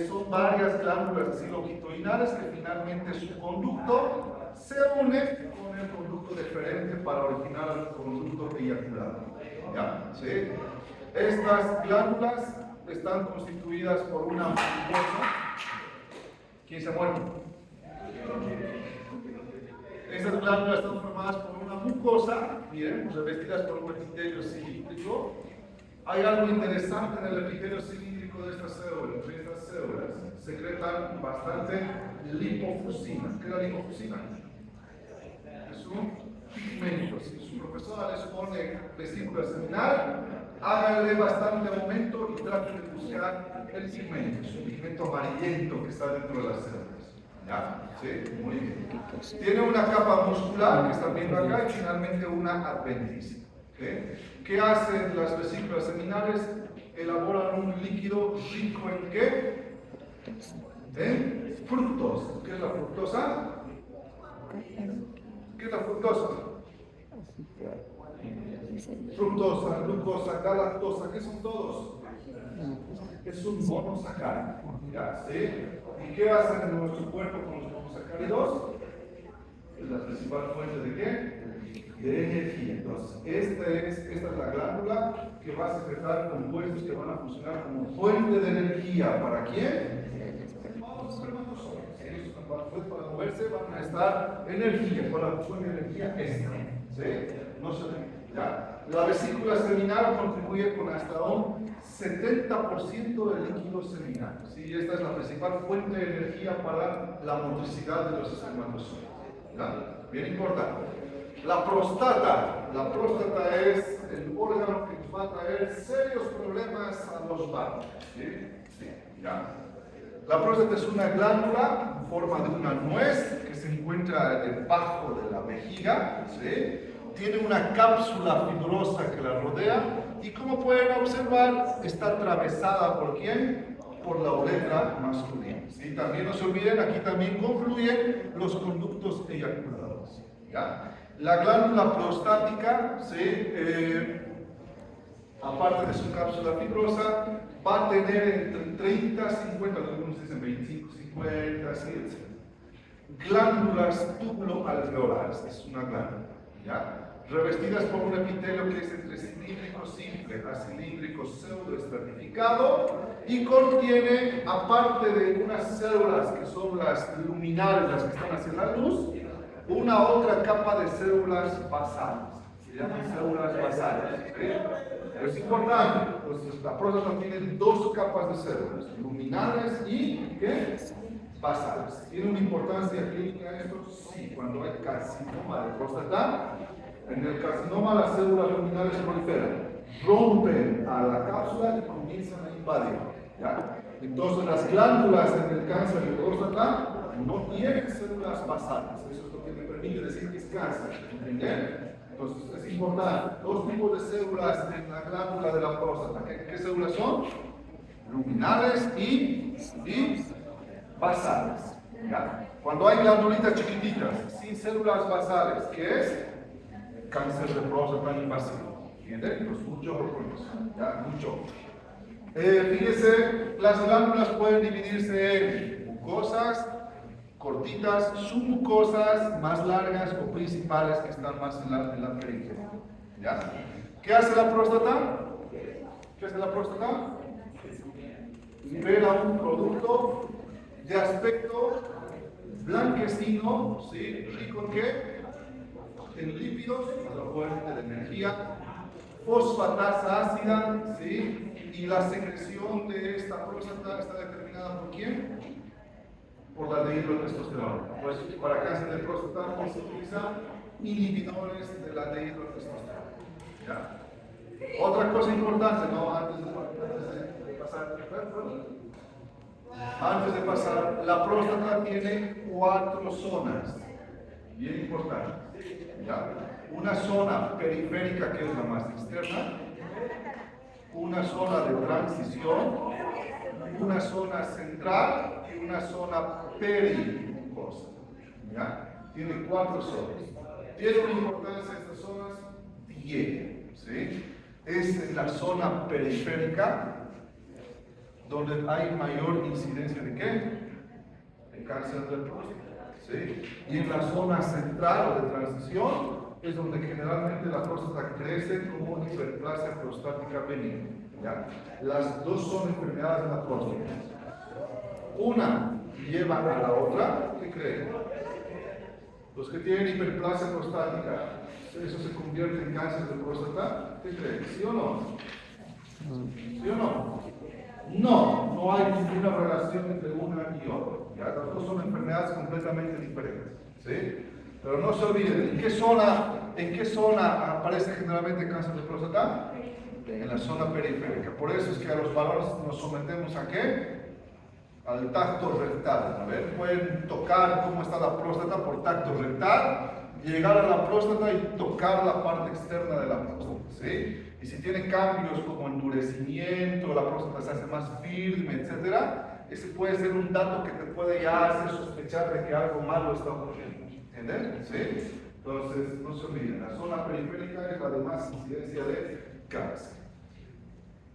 Son varias glándulas así longitudinales que finalmente su conducto se une con el conducto deferente para originar el conducto eyaculado. ¿Ya? ¿Sí? Estas glándulas están constituidas por una mucosa. ¿Quién se ha muerto? Estas glándulas están formadas por una mucosa, miren, revestidas por un epitelio cilíndrico. Hay algo interesante en el epitelio cilíndrico de estas células. Estas células secretan bastante lipofusina. ¿Qué es la lipofusina? Es un pigmento. Si su profesora les pone vesícula seminal, háganle bastante aumento y traten de buscar el pigmento. Es un pigmento amarillento que está dentro de las células. ¿Ya? Sí, muy bien. Tiene una capa muscular que están viendo acá y finalmente una adventicia. ¿Qué hacen las vesículas seminales? Elaboran un líquido rico en ¿qué? En fructosa. ¿Qué es la fructosa? ¿Qué es la fructosa? Fructosa, glucosa, galactosa, ¿qué son todos? Es un monosacárido. ¿Ya? ¿Sí? ¿Y qué hacen en nuestro cuerpo con los monosacáridos? Es la principal fuente de ¿qué? De energía. Entonces, esta es la glándula que va a secretar compuestos que van a funcionar como fuente de energía. ¿Para quién? Para los espermatozoides. Ellos para moverse van a estar energía, para la fuente de energía extra. ¿Sí? No se ¿ya? La vesícula seminal contribuye con hasta un 70% del líquido seminal. ¿Sí? Esta es la principal fuente de energía para la motricidad de los espermatozoides. ¿Ya? Bien importante. La próstata es el órgano que nos va a traer serios problemas a los varones. ¿Sí? Sí, ¿ya? La próstata es una glándula en forma de una nuez que se encuentra debajo de la vejiga. ¿Sí? Tiene una cápsula fibrosa que la rodea y como pueden observar está atravesada por ¿quién? Por la uretra masculina. ¿Sí? También no se olviden, aquí también confluyen los conductos eyaculadores. ¿Ya? La glándula prostática, ¿sí? Aparte de su cápsula fibrosa, va a tener entre 30, 50, algunos dicen 25, 50, ¿sí? Etc. Glándulas tubuloalveolares, es una glándula, ¿ya? Revestidas por un epitelio que es entre cilíndrico simple a cilíndrico pseudoestratificado y contiene, aparte de unas células que son las luminares, las que están hacia la luz, una otra capa de células basales. Se llaman células basales. ¿Sí? Es importante, entonces la próstata tiene 2 capas de células, luminares y ¿qué? Basales. ¿Tiene una importancia clínica esto? Sí, cuando hay carcinoma de próstata, en el carcinoma las células luminales proliferan, rompen a la cápsula y comienzan a invadir. ¿Ya? Entonces las glándulas en el cáncer de próstata no tienen células basales. Eso es lo que me permite decir que es cáncer. ¿Entienden? Entonces es importante, dos tipos de células en la glándula de la próstata. ¿Qué células son? Luminales y basales. ¿Ya? Cuando hay glandulitas chiquititas, sin células basales, ¿qué es? Cáncer de próstata invasivo. ¿Entienden? Pues mucho ojo con eso. ¿Ya? Mucho. Fíjense, las glándulas pueden dividirse en mucosas, cortitas, submucosas, más largas o principales que están más en la periferia. ¿Ya? ¿Qué hace la próstata? ¿Qué hace la próstata? Libera un producto de aspecto blanquecino, ¿sí? ¿Rico en qué? En lípidos, una fuente de energía, fosfatasa ácida, ¿sí? Y la secreción de esta próstata está determinada por quién? Por la dihidrotestosterona. Pues para cáncer de próstata se utilizan inhibidores de la dihidrotestosterona. ¿Ya? Otra cosa importante, ¿no? Antes de pasar, la próstata tiene 4 zonas, bien importantes. ¿Ya? Una zona periférica, que es la más externa, una zona de transición, una zona central y una zona perimucosa. ¿Ya? Tiene 4 zonas. ¿Tiene una importancia estas zonas? Tiene. ¿Sí? Es en la zona periférica donde hay mayor incidencia de qué? De cáncer de próstata. ¿Sí? Y en la zona central o de transición es donde generalmente la próstata crece como hiperplasia prostática benigna. ¿Ya? Las dos son enfermedades de la próstata. Una lleva a la otra, ¿qué creen? Los que tienen hiperplasia prostática, ¿eso se convierte en cáncer de próstata? ¿Qué creen? ¿Sí o no? ¿Sí o no? No, no hay ninguna relación entre una y otra. ¿Ya? Las dos son enfermedades completamente diferentes. ¿Sí? Pero no se olviden, ¿en qué zona aparece generalmente cáncer de próstata? En la zona periférica. Por eso es que a los varones nos sometemos a ¿qué? Al tacto rectal. A ver, pueden tocar cómo está la próstata por tacto rectal, llegar a la próstata y tocar la parte externa de la próstata. ¿Sí? Y si tiene cambios como endurecimiento, la próstata se hace más firme, etc., ese puede ser un dato que te puede ya hacer sospechar de que algo malo está ocurriendo. ¿Entienden? ¿Sí? Entonces, no se olviden, la zona periférica es la de más incidencia de cáncer.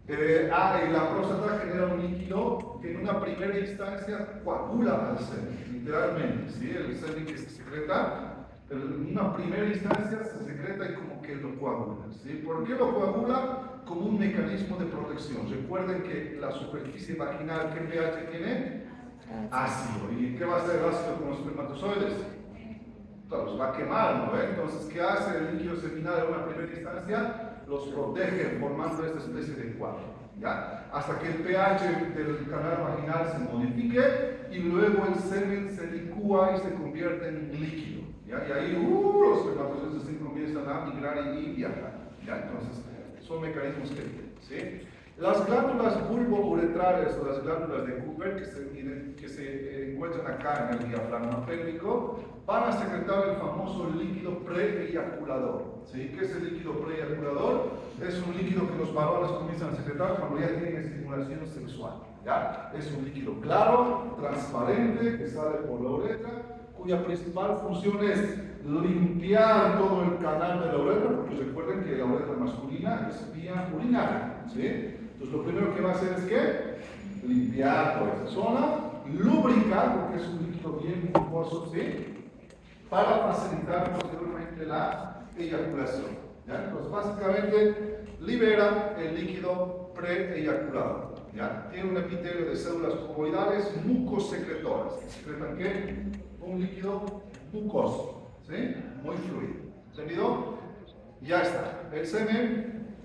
Y la próstata genera un líquido que en una primera instancia coagula al semen, literalmente. ¿Sí? El semen que se secreta, en una primera instancia se secreta y como que lo coagula. ¿Sí? ¿Por qué lo coagula? Como un mecanismo de protección. Recuerden que la superficie vaginal, ¿qué pH tiene? Ácido. ¿Y qué va a hacer el ácido con los espermatozoides? Los va a quemar, ¿no? Entonces, ¿qué hace el líquido seminal en una primera instancia? Los protege formando esta especie de cuadro, ¿ya? Hasta que el pH del canal vaginal se modifique y luego el semen se licúa y se convierte en líquido, ¿ya? Y ahí los espermatozoides se comienzan a migrar y viajar, ¿ya? Entonces, son mecanismos que tienen, ¿sí? Las glándulas bulbouretrales o las glándulas de Cooper que se encuentran acá en el diafragma pélvico van a secretar el famoso líquido preeyaculador. ¿Sí? ¿Qué es el líquido preeyaculador? Es un líquido que los varones comienzan a secretar cuando ya tienen estimulación sexual. ¿Ya? Es un líquido claro, transparente, que sale por la uretra, cuya principal función es limpiar todo el canal de la uretra, porque recuerden que la uretra masculina es vía urinaria. ¿Sí? Entonces lo primero que va a hacer es ¿qué? Limpiar toda esta zona, lubricar, porque es un líquido bien mucoso, ¿sí? Para facilitar posteriormente la eyaculación. ¿Ya? Entonces básicamente libera el líquido preeyaculado. ¿Ya? Tiene un epitelio de células cuboidales mucosecretoras. ¿Secretan qué? Un líquido mucoso, ¿sí? Muy fluido. ¿Entendido? Ya está. El semen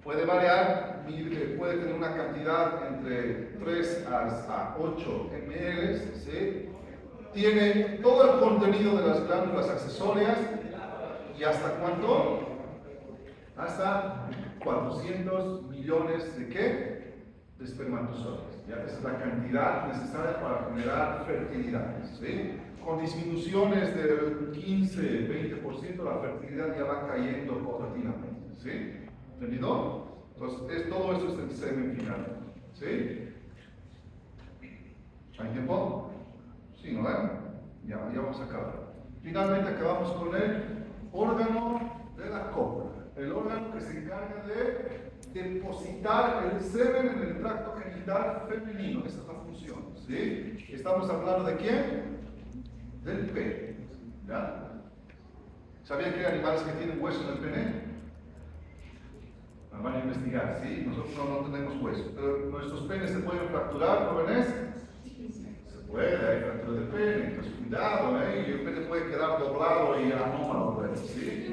puede variar, puede tener una cantidad entre 3 a 8 ml, ¿sí? Tiene todo el contenido de las glándulas accesorias y ¿hasta cuánto? Hasta 400 millones de ¿qué? De espermatozoides. Ya esa es la cantidad necesaria para generar fertilidad, ¿sí? con disminuciones del 15-20%, la fertilidad ya va cayendo paulatinamente. ¿Sí? ¿Entendido? Entonces, todo eso es el semen final. ¿Sí? ¿Hay tiempo? Sí, ¿no? Ya vamos a acabar. Finalmente acabamos con el órgano de la cópula. El órgano que se encarga de depositar el semen en el tracto genital femenino. Esa es la función. ¿Sí? ¿Estamos hablando de quién? Del pene. ¿Ya? ¿Sabían que hay animales que tienen hueso en el pene? Van a investigar, ¿sí? Nosotros no tenemos hueso. Pero nuestros penes se pueden fracturar, jóvenes. Se puede, hay fractura de pene. Entonces, cuidado, y el pene puede quedar doblado y anómalo, ¿sí?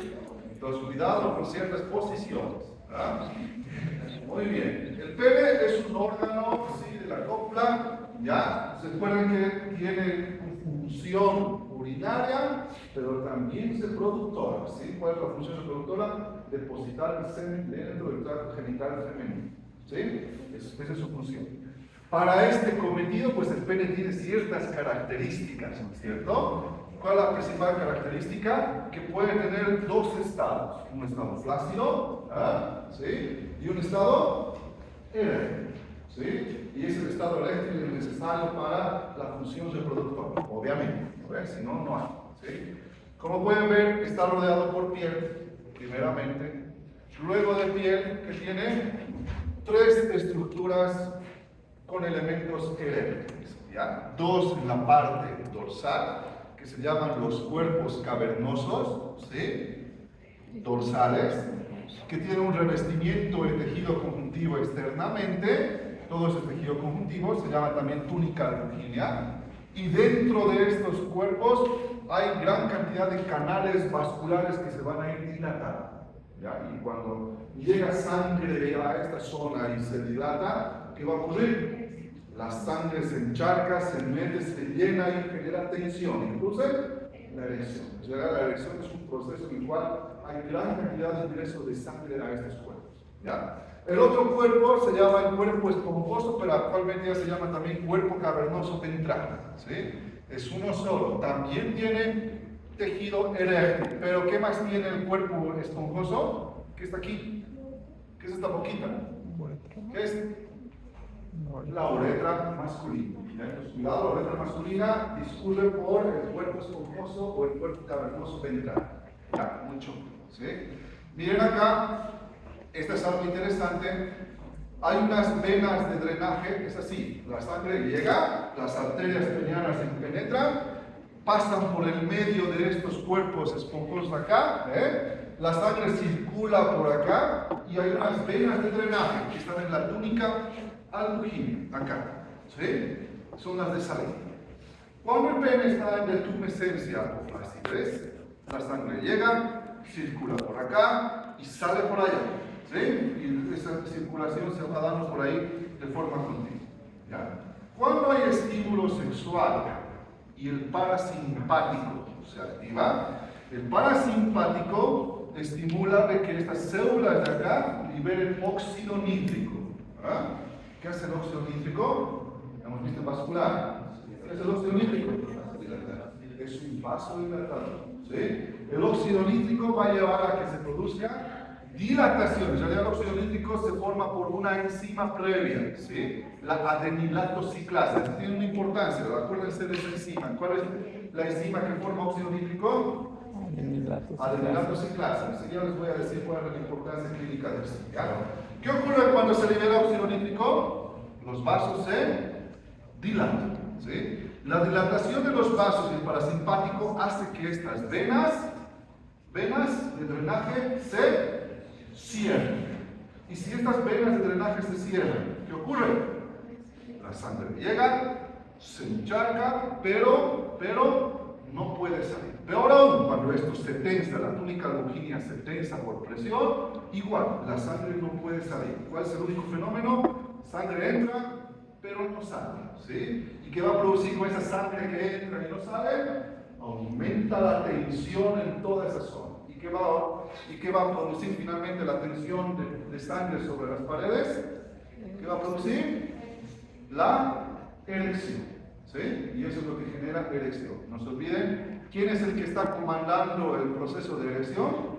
Entonces, cuidado con ciertas posiciones. ¿Ah? Muy bien. El pene es un órgano, ¿sí? De la cópula. ¿Ya? ¿Se acuerdan que tiene función urinaria, pero también es reproductora? ¿Sí? ¿Cuál es la función reproductora? Depositar el semen dentro del tracto genital femenino. ¿Sí? Esa es su función. Para este cometido, pues el pene tiene ciertas características, ¿no es cierto? ¿Cuál es la principal característica? Que puede tener dos estados. Un estado flácido, ¿sí? Y un estado eréctil. ¿Sí? Y es el estado eréctil necesario para la función reproductora, obviamente. Si no, no hay. ¿Sí? Como pueden ver, está rodeado por piel, primeramente. Luego de piel, que tiene tres estructuras con elementos eréctiles. ¿Ya? Dos en la parte dorsal, que se llaman los cuerpos cavernosos, ¿sí? Dorsales, que tienen un revestimiento de tejido conjuntivo externamente. Todo ese tejido conjuntivo se llama también túnica albuginea. Y dentro de estos cuerpos hay gran cantidad de canales vasculares que se van a ir dilatando. ¿Ya? Y cuando llega sangre a esta zona y se dilata, ¿qué va a ocurrir? La sangre se encharca, se mete, se llena y genera tensión, incluso la erección. La erección es un proceso en el cual hay gran cantidad de ingreso de sangre a estos cuerpos. ¿Ya? El otro cuerpo se llama el cuerpo esponjoso, pero actualmente ya se llama también cuerpo cavernoso ventral. ¿Sí? Es uno solo. También tiene tejido eréctil. Pero ¿qué más tiene el cuerpo esponjoso? ¿Qué está aquí? ¿Qué es esta boquita? ¿Qué es? La uretra masculina. Entonces, cuidado, la uretra masculina discurre por el cuerpo esponjoso o el cuerpo cavernoso ventral. Ya, mucho. ¿Sí? Miren acá. Esto es algo interesante. Hay unas venas de drenaje, es así, la sangre llega, las arterias peneanas se penetran, pasan por el medio de estos cuerpos esponjosos acá, la sangre circula por acá y hay unas venas de drenaje que están en la túnica albuginea, acá, ¿sí? Son las de salida. Cuando el pene está en detumescencia o flacidez, la sangre llega, circula por acá y sale por allá. ¿Sí? Y esa circulación se va dando por ahí de forma continua. ¿Ya? Cuando hay estímulo sexual y el parasimpático se activa, el parasimpático estimula de que estas células de acá liberen óxido nítrico. ¿Ah? ¿Qué hace el óxido nítrico? Hemos visto en vascular. ¿Qué es el óxido nítrico? Es un vasodilatador. ¿Sí? El óxido nítrico va a llevar a que se produzca dilatación. En realidad el óxido nítrico se forma por una enzima previa, ¿sí? La adenilatociclasa. Esto tiene una importancia, acuérdense de esa enzima. ¿Cuál es la enzima que forma óxido nítrico? Adenilatociclasa. Enseguida les voy a decir cuál es la importancia clínica de esto. ¿Qué ocurre cuando se libera óxido nítrico? Los vasos se dilatan, ¿sí? La dilatación de los vasos y el parasimpático hace que estas venas de drenaje se cierran. Y si estas venas de drenaje se cierran, ¿qué ocurre? La sangre llega, se encharca, pero no puede salir. Peor aún, cuando esto se tensa, la túnica albuginea se tensa por presión, igual, la sangre no puede salir. ¿Cuál es el único fenómeno? Sangre entra, pero no sale. ¿Sí? ¿Y qué va a producir con esa sangre que entra y no sale? Aumenta la tensión en toda esa zona. ¿Y qué va a producir finalmente la tensión de sangre sobre las paredes? ¿Qué va a producir? La erección. ¿sí? Y eso es lo que genera erección. No se olviden, ¿quién es el que está comandando el proceso de erección?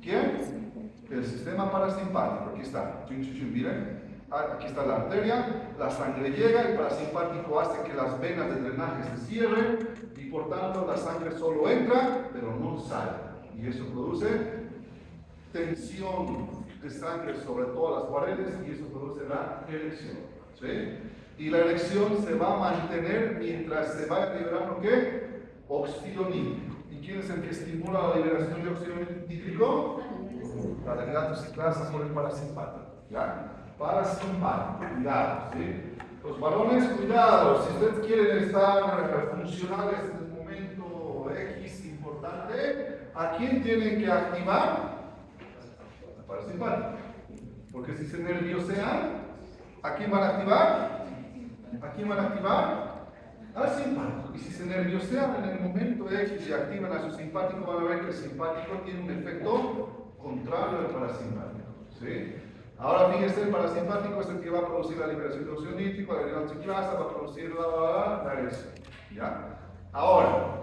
¿Quién? El sistema parasimpático. Aquí está. Miren, aquí está la arteria, la sangre llega, el parasimpático hace que las venas de drenaje se cierren y por tanto la sangre solo entra, pero no sale. Y eso produce tensión de sangre sobre todas las paredes y eso produce la erección. ¿Sí? Y la erección se va a mantener mientras se vaya liberando ¿qué? Óxido nítrico. ¿Y quién es el que estimula la liberación de óxido nítrico? La adrenalina por el parasimpático. ¿Ya? Parasimpático, cuidado. ¿Sí? Los varones, cuidado. Si ustedes quieren estar funcionales en el momento X importante, ¿a quién tienen que activar? Parasimpático. Porque si se nerviosean, ¿a quién van a activar? ¿A quién van a activar? Al simpático. Y si se nerviosean en el momento X y activan a su simpático, van a ver que el simpático tiene un efecto contrario al parasimpático. ¿Sí? Ahora fíjense, el parasimpático es el que va a producir la liberación de óxido nítrico, la adrenalciclasa, va a producir la erección. ¿Ya? Ahora,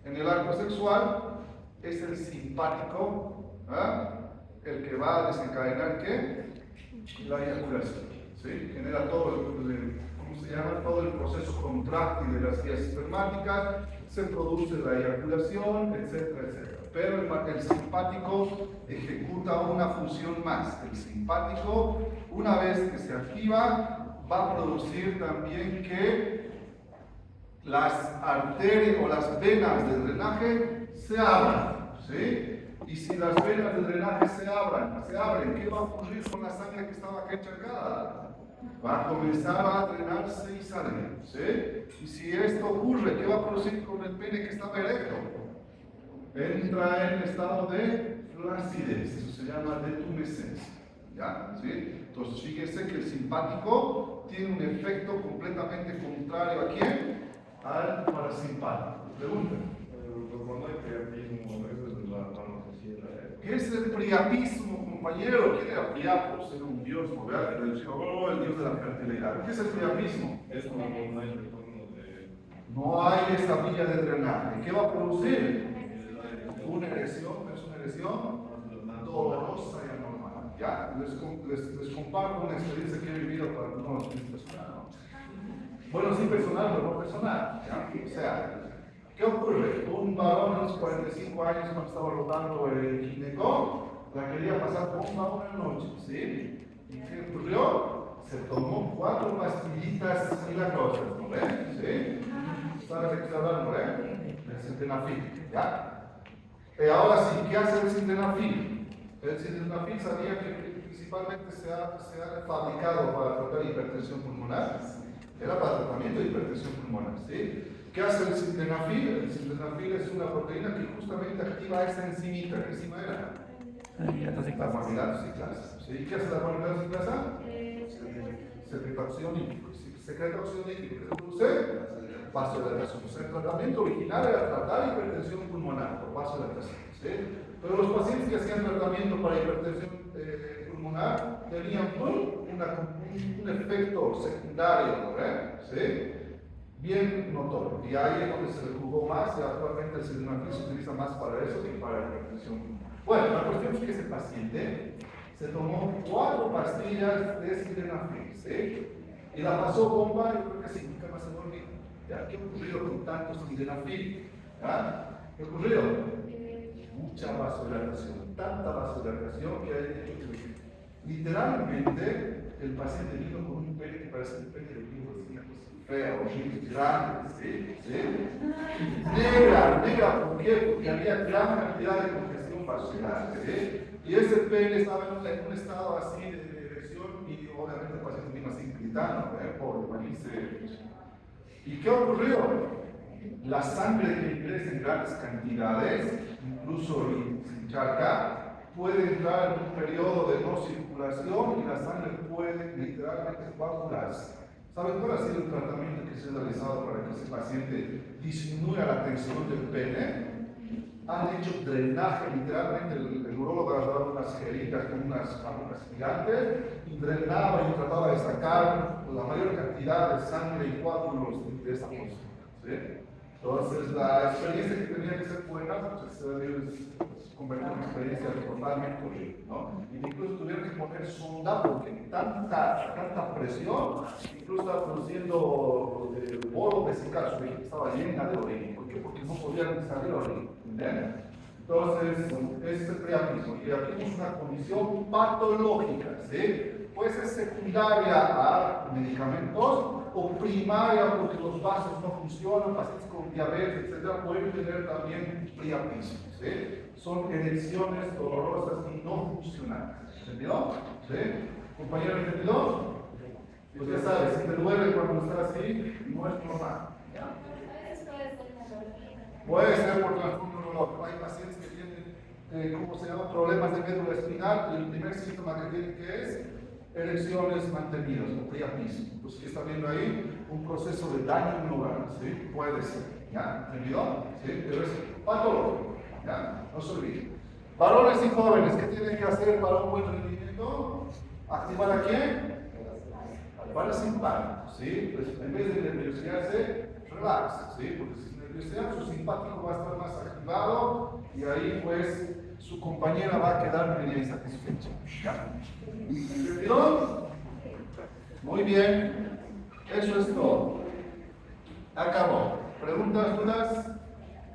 en el acto sexual es el simpático el que va a desencadenar ¿qué? La eyaculación. ¿Sí? Genera todo ¿cómo se llama? Todo el proceso contráctil de las vías espermáticas, se produce la eyaculación, etcétera, etcétera. Pero el simpático ejecuta una función más. El simpático, una vez que se activa, va a producir también que las arterias o las venas de drenaje se abran. ¿Sí? Y si las venas de drenaje se abren, ¿qué va a ocurrir con la sangre que estaba aquí encharcada? Va a comenzar a drenarse y salir. ¿Sí? Y si esto ocurre, ¿qué va a producir con el pene que estaba erecto? Entra en estado de flacidez, eso se llama detumescencia. ¿Ya? ¿Sí? Entonces fíjense que el simpático tiene un efecto completamente contrario ¿a quién? Al parasimpático. Pregunten. Cuando hay priapismo, eso es la mano que cierra. ¿Qué es el priapismo, compañero? ¿Quién era Priapos? Era un dios, ¿verdad? Que decía, oh, el dios de la fertilidad. ¿Qué es el priapismo? Es cuando no hay retorno de... No hay esa vía de drenaje. ¿Qué va a producir? Una erección, es una erección dolorosa y anormal. Ya, les comparto una experiencia que he vivido para no es personal, ¿no? Bueno, sí personal, pero no personal. ¿Ya? O sea, ¿qué ocurre? Un varón a los 45 años cuando estaba rotando el gineco, la quería pasar bomba una noche, ¿sí? ¿Y qué ocurrió? Se tomó 4 pastillitas milagrosas, ¿no ven? ¿Sí? ¿Saben de qué está hablando, del sildenafil, ¿ya? Ahora sí, ¿qué hace el sildenafil? El sildenafil sabía que principalmente se ha fabricado para tratar hipertensión pulmonar. Era para tratamiento de hipertensión pulmonar, ¿sí? ¿Qué hace el sildenafil? El sildenafil es una proteína que justamente activa esa enzimita. ¿Qué enzima era? La guanidinosidasa. ¿Sí? ¿Qué hace la guanidinosidasa? Secreta óxido nítrico. Secreta óxido nítrico. ¿Qué produce? Vasodilatación. O sea, el tratamiento original era tratar hipertensión pulmonar por vasodilatación. ¿Sí? Pero los pacientes que hacían tratamiento para hipertensión pulmonar tenían un efecto secundario, ¿no? ¿Sí? Bien notorio. Y ahí es donde se le jugó más y actualmente el sildenafil se utiliza más para eso que para la hipertensión pulmonar. Bueno, la cuestión es que ese paciente se tomó 4 pastillas de sildenafil, ¿sí? Y la pasó bomba, yo creo que sí, nunca más se volvió. ¿Ya? ¿Qué ocurrió con tanto sildenafil? ¿Ya? ¿Qué ocurrió? Mucha vasodilatación, tanta vasodilatación que hay hecho que literalmente el paciente vino con un pene que parece un pene de vivo, feo, grande, ¿sí? ¿Sí? Negra, ¿por qué? Porque había gran cantidad de congestión vascular, ¿sí? Y ese pene estaba en un estado así de erección y obviamente el paciente vino así gritando, por imagínense. ¿Y qué ocurrió? La sangre que ingresa en grandes cantidades, incluso sin charca, puede entrar en un periodo de no circulación y la sangre puede literalmente coagularse. ¿Saben cuál ha sido el tratamiento que se ha realizado para que ese paciente disminuya la tensión del pene? Ha han hecho drenaje, literalmente el urólogo ha dado unas jeringas con unas agujas gigantes y drenaba y trataba de sacar la mayor cantidad de sangre y coágulos de esa cosa. ¿Sí? Entonces, la experiencia que tenía que ser buena, pues se convirtió en una experiencia totalmente horrible, ¿no? Y incluso tuvieron que poner sonda porque tanta presión, incluso estaba produciendo el bolo vesical, su vejiga estaba llena de orina. ¿Por qué? Porque no podían salir orina, ¿entienden? Entonces, ese es el priapismo. Y aquí es una condición patológica, ¿sí? Puede ser secundaria a medicamentos o primaria porque los vasos no funcionan, pacientes con diabetes, etc., pueden tener también priapismo, ¿sí? Son erecciones dolorosas y no funcionales. ¿Entendido? ¿Sí? ¿Compañero entendido? Pues ya sabes, si te duele cuando estás así, no es normal. ¿Ya? Puede ser por trastorno neurológico. Hay pacientes que tienen, ¿cómo se llama? Problemas de médula espinal y el primer síntoma que tienen que es erecciones mantenidas o priapismo. Entonces, ¿qué está viendo ahí? Un proceso de daño neural, ¿sí? Puede ser, ¿ya? ¿Entendido? ¿Sí? Pero es patológico, ¿ya? No se olviden. Varones y jóvenes, ¿qué tienen que hacer para un buen rendimiento? ¿Activar a quién? Al parasimpático, ¿sí? Pues en vez de nerviosarse, relax, ¿sí? Porque si se nerviosea, su simpático va a estar más activado y ahí pues su compañera va a quedar medio insatisfecha. ¿Entendido? Muy bien. Eso es todo. Acabó. ¿Preguntas, dudas?